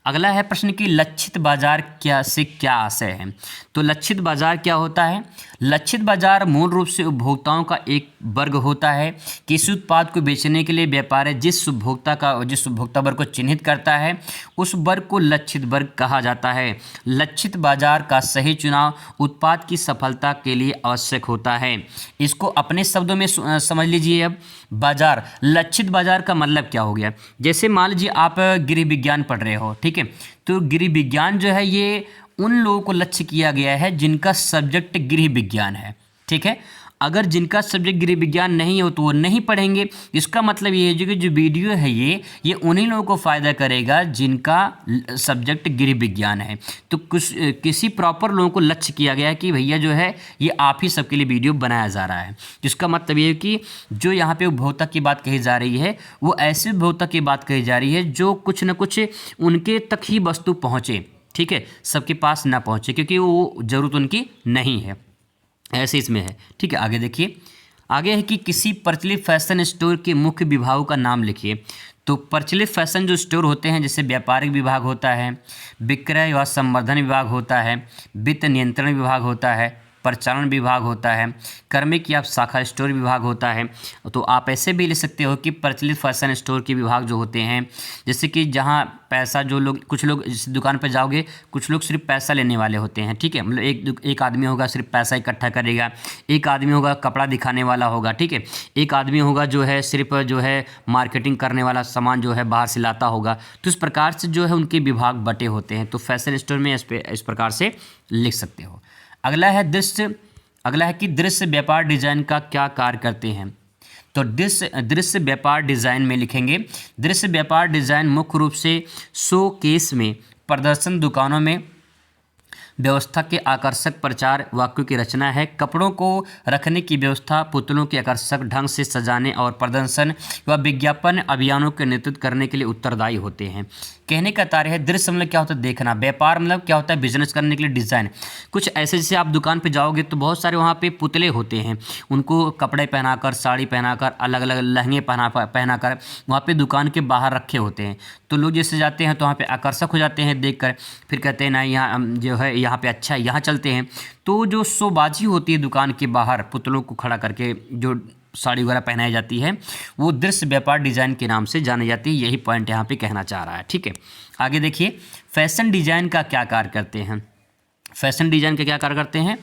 अगला है प्रश्न कि लक्षित बाजार क्या आशय है। तो लक्षित बाजार क्या होता है। लक्षित बाजार मूल रूप से उपभोक्ताओं का एक वर्ग होता है। किसी उत्पाद को बेचने के लिए व्यापारी जिस उपभोक्ता वर्ग को चिन्हित करता है उस वर्ग को लक्षित वर्ग कहा जाता है। लक्षित बाजार का सही चुनाव उत्पाद की सफलता के लिए आवश्यक होता है। इसको अपने शब्दों में समझ लीजिए। अब बाजार, लक्षित बाजार का मतलब क्या हो गया। जैसे मान लीजिए आप गृह विज्ञान पढ़ रहे हो, ठीक है, तो गृह विज्ञान जो है ये उन लोगों को लक्ष्य किया गया है जिनका सब्जेक्ट गृह विज्ञान है, ठीक है। अगर जिनका सब्जेक्ट गृह विज्ञान नहीं हो तो वो नहीं पढ़ेंगे। इसका मतलब ये है कि जो वीडियो है ये उन्हीं लोगों को फ़ायदा करेगा जिनका सब्जेक्ट गृह विज्ञान है। तो किसी प्रॉपर लोगों को लक्ष्य किया गया है कि भैया जो है ये आप ही सबके लिए वीडियो बनाया जा रहा है। इसका मतलब ये है कि जो यहाँ पे उपभोक्ता की बात कही जा रही है वो ऐसे उपभोक्ता की बात कही जा रही है जो कुछ न कुछ उनके तक ही वस्तु पहुँचे, ठीक है, सबके पास ना पहुँचे, क्योंकि वो ज़रूरत उनकी नहीं है, ऐसे इसमें है, ठीक है। आगे देखिए, आगे है कि किसी प्रचलित फैशन स्टोर के मुख्य विभागों का नाम लिखिए। तो प्रचलित फैशन जो स्टोर होते हैं जैसे व्यापारिक विभाग होता है, विक्रय व संवर्धन विभाग होता है, वित्त नियंत्रण विभाग होता है, परिचालन विभाग होता है, कार्मिक या शाखा स्टोर विभाग होता है। तो आप ऐसे भी ले सकते हो कि प्रचलित फैशन स्टोर के विभाग जो होते हैं, जैसे कि जहाँ पैसा जो लोग, कुछ लोग इस दुकान पर जाओगे, कुछ लोग सिर्फ पैसा लेने वाले होते हैं, ठीक है, मतलब एक आदमी होगा सिर्फ पैसा इकट्ठा करेगा, एक आदमी होगा कपड़ा दिखाने वाला होगा, ठीक है, एक आदमी होगा जो है सिर्फ जो है मार्केटिंग करने वाला, सामान जो है बाहर से लाता होगा। तो इस प्रकार से जो है उनके विभाग बटे होते हैं। तो फैशन स्टोर में इस प्रकार से लिख सकते हो। अगला है कि दृश्य व्यापार डिज़ाइन का क्या कार्य करते हैं। तो दृश्य व्यापार डिज़ाइन में लिखेंगे, दृश्य व्यापार डिज़ाइन मुख्य रूप से शो केस में, प्रदर्शन दुकानों में, व्यवस्था के आकर्षक प्रचार वाक्यों की रचना है। कपड़ों को रखने की व्यवस्था, पुतलों के आकर्षक ढंग से सजाने और प्रदर्शन व विज्ञापन अभियानों के नेतृत्व करने के लिए उत्तरदायी होते हैं। कहने का तात्पर्य है दृश्य मतलब क्या होता है, देखना। व्यापार मतलब क्या होता है, बिजनेस करने के लिए डिज़ाइन। कुछ ऐसे जैसे आप दुकान पे जाओगे तो बहुत सारे वहाँ पे पुतले होते हैं, उनको कपड़े पहनाकर, साड़ी पहनाकर, अलग अलग लहंगे पहनाकर वहाँ पे दुकान के बाहर रखे होते हैं। तो लोग जैसे जाते हैं तो वहाँ पे आकर्षक हो जाते हैं देखकर, फिर कहते हैं ना यहाँ जो है यहाँ पे अच्छा है, यहाँ चलते हैं। तो जो शोबाजी होती है दुकान के बाहर पुतलों को खड़ा करके जो साड़ी वगैरह पहनाई जाती है, वो दृश्य व्यापार डिज़ाइन के नाम से जानी जाती है। यही पॉइंट यहाँ पे कहना चाह रहा है। ठीक है, आगे देखिए, फैशन डिज़ाइन का क्या कार्य करते हैं। फैशन डिज़ाइन के क्या कार्य करते हैं,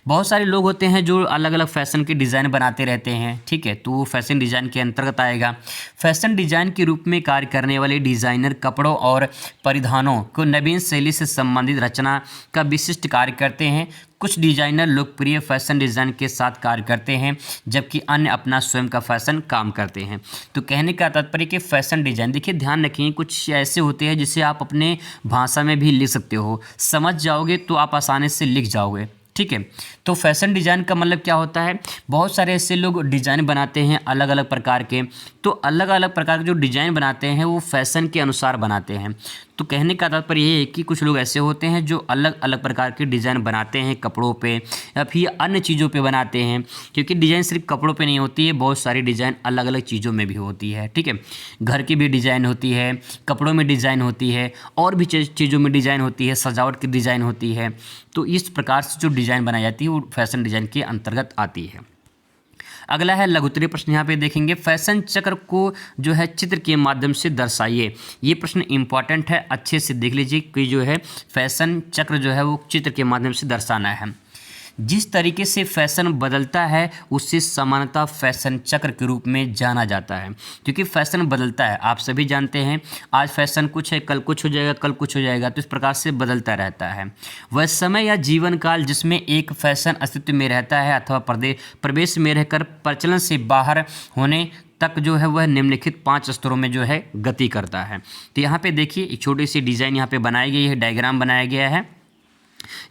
बहुत सारे लोग होते हैं जो अलग अलग फैशन के डिज़ाइन बनाते रहते हैं। ठीक है, तो वो फैशन डिज़ाइन के अंतर्गत आएगा। फैशन डिज़ाइन के रूप में कार्य करने वाले डिज़ाइनर कपड़ों और परिधानों को नवीन शैली से संबंधित रचना का विशिष्ट कार्य करते हैं। कुछ डिज़ाइनर लोकप्रिय फैशन डिज़ाइन के साथ कार्य करते हैं, जबकि अन्य अपना स्वयं का फैशन काम करते हैं। तो कहने का तात्पर्य कि फैशन डिज़ाइन, देखिए ध्यान रखिए, कुछ ऐसे होते हैं जिसे आप अपने भाषा में भी लिख सकते हो, समझ जाओगे तो आप आसानी से लिख जाओगे। ठीक है, तो फैशन डिज़ाइन का मतलब क्या होता है, बहुत सारे ऐसे लोग डिज़ाइन बनाते हैं अलग अलग प्रकार के। तो अलग अलग प्रकार के जो डिज़ाइन बनाते हैं वो फैशन के अनुसार बनाते हैं। तो कहने का तात्पर्य ये है कि कुछ लोग ऐसे होते हैं जो अलग अलग प्रकार के डिज़ाइन बनाते हैं कपड़ों पे या फिर अन्य चीज़ों पे बनाते हैं, क्योंकि डिज़ाइन सिर्फ कपड़ों पे नहीं होती है, बहुत सारी डिज़ाइन अलग अलग चीज़ों में भी होती है। ठीक है, घर की भी डिज़ाइन होती है, कपड़ों में डिज़ाइन होती है, और भी चीज़ों में डिज़ाइन होती है, सजावट की डिज़ाइन होती है। तो इस प्रकार से जो डिज़ाइन बनाई जाती है वो फैशन डिज़ाइन के अंतर्गत आती है। अगला है लघुत्तरीय प्रश्न, यहाँ पे देखेंगे, फैशन चक्र को जो है चित्र के माध्यम से दर्शाइए। ये प्रश्न इंपॉर्टेंट है, अच्छे से देख लीजिए कि जो है फैशन चक्र जो है वो चित्र के माध्यम से दर्शाना है। जिस तरीके से फैशन बदलता है उससे सामान्यतः फैशन चक्र के रूप में जाना जाता है, क्योंकि फैशन बदलता है, आप सभी जानते हैं, आज फैशन कुछ है, कल कुछ हो जाएगा, कल कुछ हो जाएगा, तो इस प्रकार से बदलता रहता है। वह समय या जीवन काल जिसमें एक फैशन अस्तित्व में रहता है अथवा प्रवेश में रहकर प्रचलन से बाहर होने तक जो है वह निम्नलिखित 5 स्तरों में जो है गति करता है। तो यहाँ पे देखिए एक छोटी सी डिज़ाइन यहाँ पे बनाई गई है, डायग्राम बनाया गया है,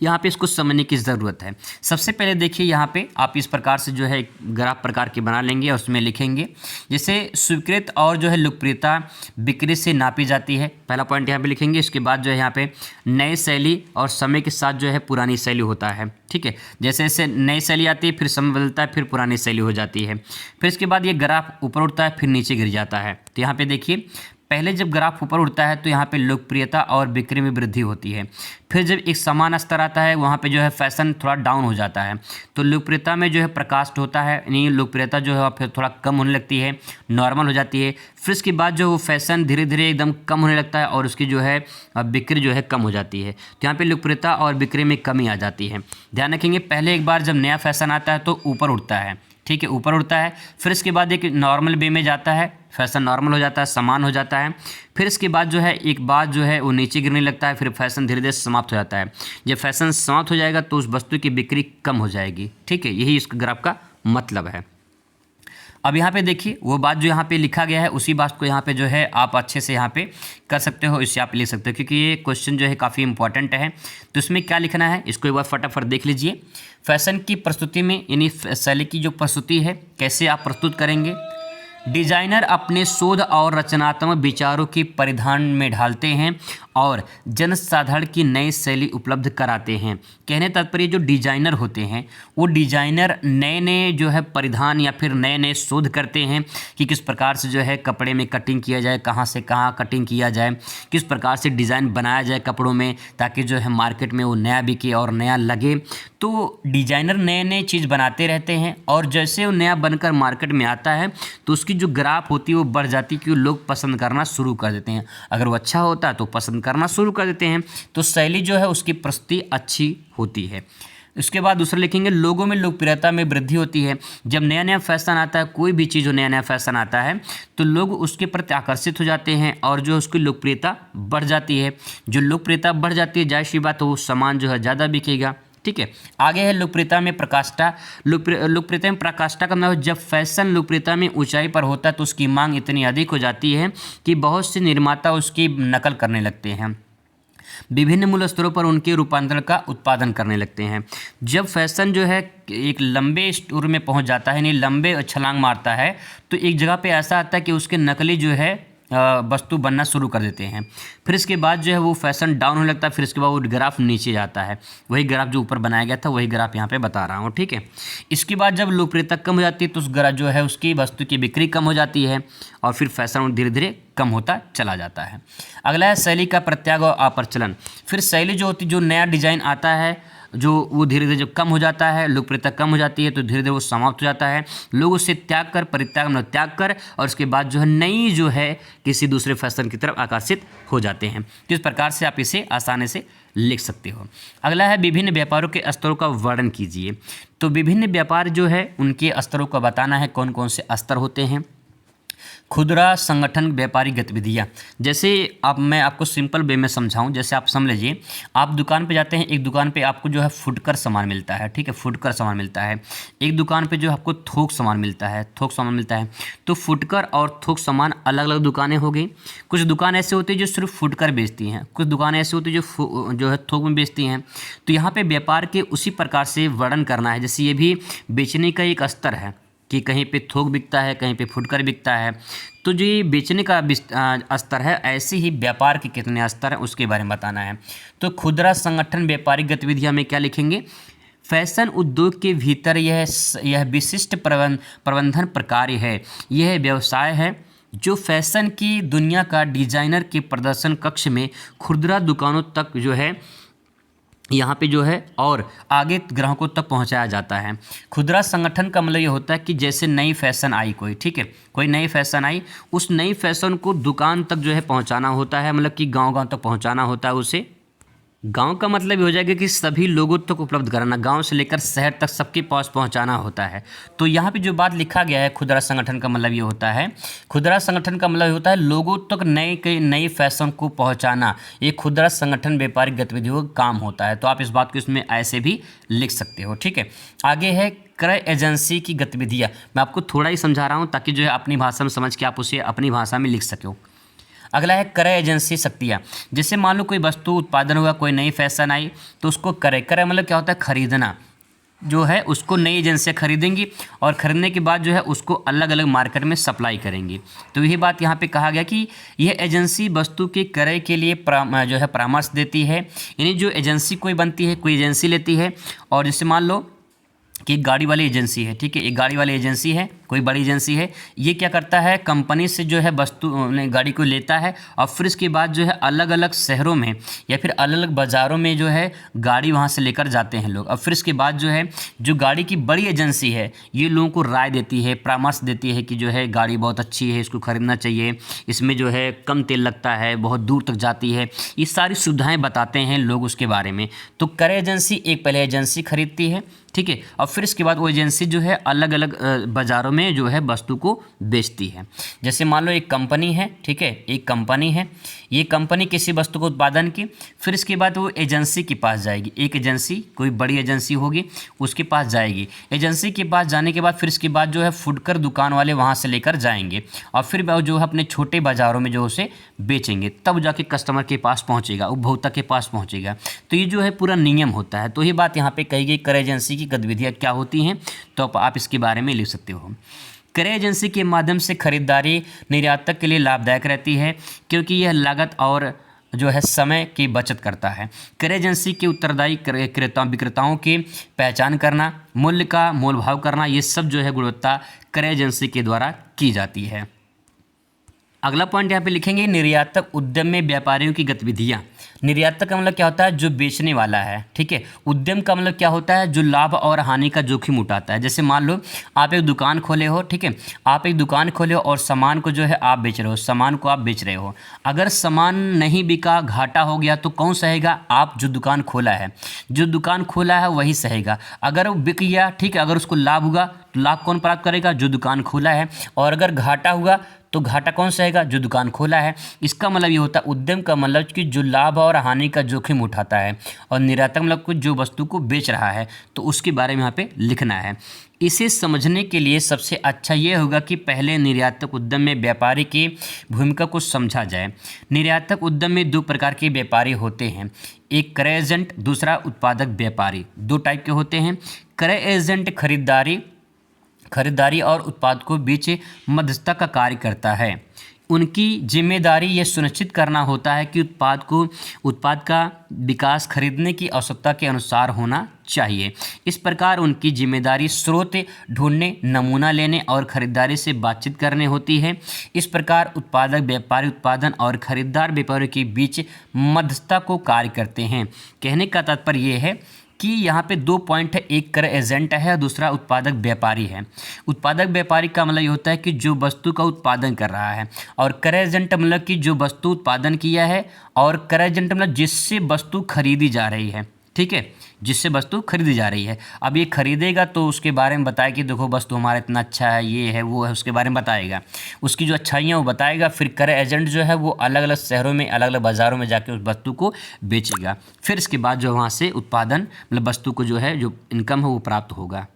यहाँ पे इसको समझने की ज़रूरत है। सबसे पहले देखिए यहाँ पे आप इस प्रकार से जो है एक ग्राफ प्रकार के बना लेंगे और उसमें लिखेंगे, जैसे स्वीकृत और जो है लोकप्रियता बिक्री से नापी जाती है, पहला पॉइंट यहाँ पे लिखेंगे। इसके बाद जो है यहाँ पे नई शैली और समय के साथ जो है पुरानी शैली होता है। ठीक है, जैसे जैसे नई शैली आती है फिर समय बदलता है, फिर पुरानी शैली हो जाती है। फिर इसके बाद ये ग्राफ ऊपर उठता है फिर नीचे गिर जाता है। तो यहाँ पे देखिए पहले जब ग्राफ ऊपर उठता है तो यहाँ पे लोकप्रियता और बिक्री में वृद्धि होती है। फिर जब एक समान स्तर आता है वहाँ पे जो है फैशन थोड़ा डाउन हो जाता है, तो लोकप्रियता में जो है प्रकाश होता है, यानी लोकप्रियता जो है फिर थोड़ा कम होने लगती है, नॉर्मल हो जाती है। फिर इसके बाद जो फैशन धीरे धीरे एकदम कम होने लगता है और उसकी जो है बिक्री जो है कम हो जाती है। तो यहाँ पे लोकप्रियता और बिक्री में कमी आ जाती है। ध्यान रखेंगे, पहले एक बार जब नया फैशन आता है तो ऊपर उठता है, ठीक है, ऊपर उठता है। फिर इसके बाद एक नॉर्मल वे में जाता है, फैशन नॉर्मल हो जाता है, समान हो जाता है। फिर इसके बाद जो है एक बात जो है वो नीचे गिरने लगता है, फिर फैशन धीरे धीरे समाप्त हो जाता है। जब फैशन समाप्त हो जाएगा तो उस वस्तु की बिक्री कम हो जाएगी। ठीक है, यही इस ग्राफ का मतलब है। अब यहाँ पे देखिए वो बात जो यहाँ पे लिखा गया है उसी बात को यहाँ पे जो है आप अच्छे से यहाँ पे कर सकते हो, इससे आप लिख सकते हो, क्योंकि ये क्वेश्चन जो है काफ़ी इंपॉर्टेंट है। तो इसमें क्या लिखना है इसको एक बार फटाफट देख लीजिए। फैशन की प्रस्तुति में यानी शैली की जो प्रस्तुति है कैसे आप प्रस्तुत करेंगे। डिजाइनर अपने शोध और रचनात्मक विचारों की परिधान में ढालते हैं और जनसाधारण की नई शैली उपलब्ध कराते हैं। कहने तात्पर्य जो डिजाइनर होते हैं वो डिजाइनर नए नए जो है परिधान या फिर नए नए शोध करते हैं कि किस प्रकार से जो है कपड़े में कटिंग किया जाए, कहाँ से कहाँ कटिंग किया जाए, किस प्रकार से डिज़ाइन बनाया जाए कपड़ों में ताकि जो है मार्केट में वो नया बिके और नया लगे। तो डिजाइनर नए नए चीज़ बनाते रहते हैं और जैसे वो नया बनकर मार्केट में आता है तो उसकी जो ग्राफ होती है वो बढ़ जाती है, क्योंकि लोग पसंद करना शुरू कर देते हैं। अगर वो अच्छा होता है तो पसंद करना शुरू कर देते हैं, तो शैली जो है उसकी प्रस्तुति अच्छी होती है। उसके बाद दूसरा लिखेंगे, लोगों में लोकप्रियता में वृद्धि होती है। जब नया नया फैशन आता है, कोई भी चीज़ जो नया नया फैशन आता है तो लोग उसके प्रति आकर्षित हो जाते हैं और जो उसकी लोकप्रियता बढ़ जाती है। जो लोकप्रियता बढ़ जाती है जाहिर सी बात है वो सामान जो है ज़्यादा बिकेगा। ठीक है, आगे है लोकप्रियता में प्रकाष्ठा। लोकप्रियता में प्रकाष्ठा का मतलब जब फैशन लोकप्रियता में ऊंचाई पर होता है तो उसकी मांग इतनी अधिक हो जाती है कि बहुत से निर्माता उसकी नकल करने लगते हैं। विभिन्न मूल्य स्तरों पर उनके रूपांतरण का उत्पादन करने लगते हैं। जब फैशन जो है एक लंबे स्टोर में पहुंच जाता है, यानी लंबे छलांग मारता है, तो एक जगह पे ऐसा आता है कि उसके नकली जो है वस्तु बनना शुरू कर देते हैं। फिर इसके बाद जो है वो फैशन डाउन होने लगता है। फिर इसके बाद वो ग्राफ नीचे जाता है। वही ग्राफ जो ऊपर बनाया गया था वही ग्राफ यहाँ पे बता रहा हूँ, ठीक है। इसके बाद जब लोकप्रियता कम हो जाती है तो उस ग्राफ जो है उसकी वस्तु की बिक्री कम हो जाती है और फिर फैशन धीरे धीरे कम होता चला जाता है। अगला है शैली का प्रत्याग और अप्रचलन। फिर शैली जो होती, जो नया डिजाइन आता है, जो वो धीरे धीरे जब कम हो जाता है, लोकप्रियता कम हो जाती है तो धीरे धीरे वो समाप्त हो जाता है। लोग उससे त्याग कर, परित्याग मतलब त्याग कर, और उसके बाद जो है नई जो है किसी दूसरे फैशन की तरफ आकर्षित हो जाते हैं। तो इस प्रकार से आप इसे आसानी से लिख सकते हो। अगला है विभिन्न व्यापारों के स्तरों का वर्णन कीजिए। तो विभिन्न व्यापार जो है उनके स्तरों का बताना है, कौन कौन से स्तर होते हैं। खुदरा संगठन व्यापारिक गतिविधियाँ, जैसे अब मैं आपको सिंपल वे में समझाऊं, जैसे आप समझ लीजिए, आप दुकान पे जाते हैं, एक दुकान पे आपको जो है फुटकर सामान मिलता है, ठीक है, फुटकर सामान मिलता है। एक दुकान पे जो आपको थोक सामान मिलता है, थोक सामान मिलता है। तो फुटकर और थोक सामान अलग अलग दुकानें हो गई। कुछ दुकान ऐसे होती है जो सिर्फ फुटकर बेचती हैं, कुछ दुकानें ऐसी होती है जो है थोक में बेचती हैं। तो यहाँ पर व्यापार के उसी प्रकार से वर्णन करना है। जैसे ये भी बेचने का एक स्तर है कि कहीं पे थोक बिकता है, कहीं पे फुटकर बिकता है। तो जो ये बेचने का स्तर है, ऐसे ही व्यापार के कितने स्तर हैं उसके बारे में बताना है। तो खुदरा संगठन व्यापारिक गतिविधियां में क्या लिखेंगे, फैशन उद्योग के भीतर यह विशिष्ट प्रबंधन प्रक्रिया है। यह व्यवसाय है जो फैशन की दुनिया का डिजाइनर के प्रदर्शन कक्ष में खुदरा दुकानों तक जो है यहाँ पे जो है और आगे ग्राहकों तक पहुँचाया जाता है। खुदरा संगठन का मतलब ये होता है कि जैसे नई फैशन आई कोई, ठीक है, कोई नई फैशन आई, उस नई फैशन को दुकान तक जो है पहुँचाना होता है, मतलब कि गांव-गांव तक पहुँचाना होता है उसे। गांव का मतलब ये हो जाएगा कि सभी लोगों तक उपलब्ध कराना, गांव से लेकर शहर तक सबके पास पहुंचाना होता है। तो यहाँ पे जो बात लिखा गया है, खुदरा संगठन का मतलब ये होता है, खुदरा संगठन का मतलब ये होता है लोगों तक नई फैशन को पहुंचाना। ये खुदरा संगठन व्यापारिक गतिविधियों का काम होता है। तो आप इस बात को इसमें ऐसे भी लिख सकते हो, ठीक है। आगे है क्रय एजेंसी की गतिविधियाँ। मैं आपको थोड़ा ही समझा रहा हूँ ताकि जो है अपनी भाषा में समझ के आप उसे अपनी भाषा में लिख सको। अगला है क्रय एजेंसी शक्तियाँ। जैसे मान लो कोई वस्तु उत्पादन हुआ, कोई नई फैशन आई, तो उसको क्रय मतलब क्या होता है, खरीदना जो है उसको नई एजेंसियाँ खरीदेंगी और ख़रीदने के बाद जो है उसको अलग अलग मार्केट में सप्लाई करेंगी। तो यही बात यहाँ पे कहा गया कि यह एजेंसी वस्तु के क्रय के लिए जो है परामर्श देती है। यानी जो एजेंसी कोई बनती है, कोई एजेंसी लेती है, और जैसे मान लो कि एक गाड़ी वाली एजेंसी है, ठीक है, एक गाड़ी वाली एजेंसी है, कोई बड़ी एजेंसी है, ये क्या करता है, कंपनी से जो है वस्तु गाड़ी को लेता है और फिर इसके बाद जो है अलग अलग शहरों में या फिर अलग अलग बाज़ारों में जो है गाड़ी वहाँ से लेकर जाते हैं लोग। और फिर इसके बाद जो है जो गाड़ी की बड़ी एजेंसी है ये लोगों को राय देती है, परामर्श देती है कि जो है गाड़ी बहुत अच्छी है, इसको खरीदना चाहिए, इसमें जो है कम तेल लगता है, बहुत दूर तक जाती है, ये सारी सुविधाएँ बताते हैं लोग उसके बारे में। तो क्रय एजेंसी एक पहले एजेंसी खरीदती है, ठीक है, और फिर इसके बाद वो एजेंसी जो है अलग अलग बाज़ारों में जो है वस्तु को बेचती है। जैसे मान लो एक कंपनी है, ठीक है, एक कंपनी है, ये कंपनी किसी वस्तु को उत्पादन की, फिर इसके बाद वो एजेंसी के पास जाएगी, एक एजेंसी कोई बड़ी एजेंसी होगी उसके पास जाएगी। एजेंसी के पास जाने के बाद फिर इसके बाद जो है फुटकर दुकान वाले वहाँ से लेकर जाएंगे और फिर जो है अपने छोटे बाज़ारों में जो उसे बेचेंगे, तब जाके कस्टमर के पास पहुँचेगा, उपभोक्ता के पास पहुँचेगा। तो ये जो है पूरा नियम होता है। तो ये बात यहाँ पे कही गई क्रय एजेंसी की गतिविधियाँ क्या होती हैं, तो आप इसके बारे में लिख सकते हो। क्रय एजेंसी के माध्यम से खरीदारी निर्यातक के लिए लाभदायक रहती है क्योंकि यह लागत और जो है समय की बचत करता है। क्रय एजेंसी के उत्तरदायी विक्रेताओं की पहचान करना, मूल्य का मोल भाव करना, ये सब जो है गुणवत्ता क्रय एजेंसी के द्वारा की जाती है। अगला पॉइंट यहाँ पे लिखेंगे निर्यातक उद्यम में व्यापारियों की गतिविधियाँ। निर्यातक का मतलब क्या होता है, जो बेचने वाला है, ठीक है। उद्यम का मतलब क्या होता है, जो लाभ और हानि का जोखिम उठाता है। जैसे मान लो आप एक दुकान खोले हो, ठीक है, आप एक दुकान खोले हो और सामान को जो है आप बेच रहे हो, सामान को आप बेच रहे हो। अगर सामान नहीं बिका, घाटा हो गया, तो कौन सहेगा, आप जो दुकान खोला है, जो दुकान खोला है वही सहेगा। अगर वो बिक गया, ठीक है, अगर उसको लाभ हुआ तो लाभ कौन प्राप्त करेगा, जो दुकान खोला है। और अगर घाटा हुआ तो घाटा कौन सहेगा? जो दुकान खोला है। इसका मतलब ये होता है उद्यम का मतलब कि जो लाभ और हानि का जोखिम उठाता है, और निर्यातक मतलब कुछ जो वस्तु को बेच रहा है, तो उसके बारे में यहाँ पे लिखना है। इसे समझने के लिए सबसे अच्छा ये होगा कि पहले निर्यातक उद्यम में व्यापारी की भूमिका को समझा जाए। निर्यातक उद्यम में दो प्रकार के व्यापारी होते हैं, एक क्रय एजेंट, दूसरा उत्पादक व्यापारी। दो टाइप के होते हैं। क्रय एजेंट खरीदारी और उत्पाद को बीच मध्यस्थता का कार्य करता है। उनकी जिम्मेदारी यह सुनिश्चित करना होता है कि उत्पाद का विकास खरीदने की आवश्यकता के अनुसार होना चाहिए। इस प्रकार उनकी जिम्मेदारी स्रोत ढूंढने, नमूना लेने और खरीदारी से बातचीत करने होती है। इस प्रकार उत्पादक व्यापारी उत्पादन और खरीदार व्यापारी के बीच मध्यस्थता को कार्य करते हैं। कहने का तात्पर्य यह है कि यहाँ पे दो पॉइंट है, एक क्रय एजेंट है, दूसरा उत्पादक व्यापारी है। उत्पादक व्यापारी का मतलब ये होता है कि जो वस्तु का उत्पादन कर रहा है, और क्रय एजेंट मतलब कि जो वस्तु उत्पादन किया है, और क्रय एजेंट मतलब जिससे वस्तु खरीदी जा रही है। ठीक है, जिससे वस्तु खरीदी जा रही है। अब ये खरीदेगा तो उसके बारे में बताए कि देखो वस्तु हमारा इतना अच्छा है, ये है, वो है, उसके बारे में बताएगा, उसकी जो अच्छाइयाँ वो बताएगा। फिर क्रय एजेंट जो है वो अलग अलग शहरों में, अलग अलग बाज़ारों में जाके उस वस्तु को बेचेगा। फिर इसके बाद जो वहाँ से उत्पादन मतलब वस्तु को जो है जो इनकम है वो प्राप्त होगा।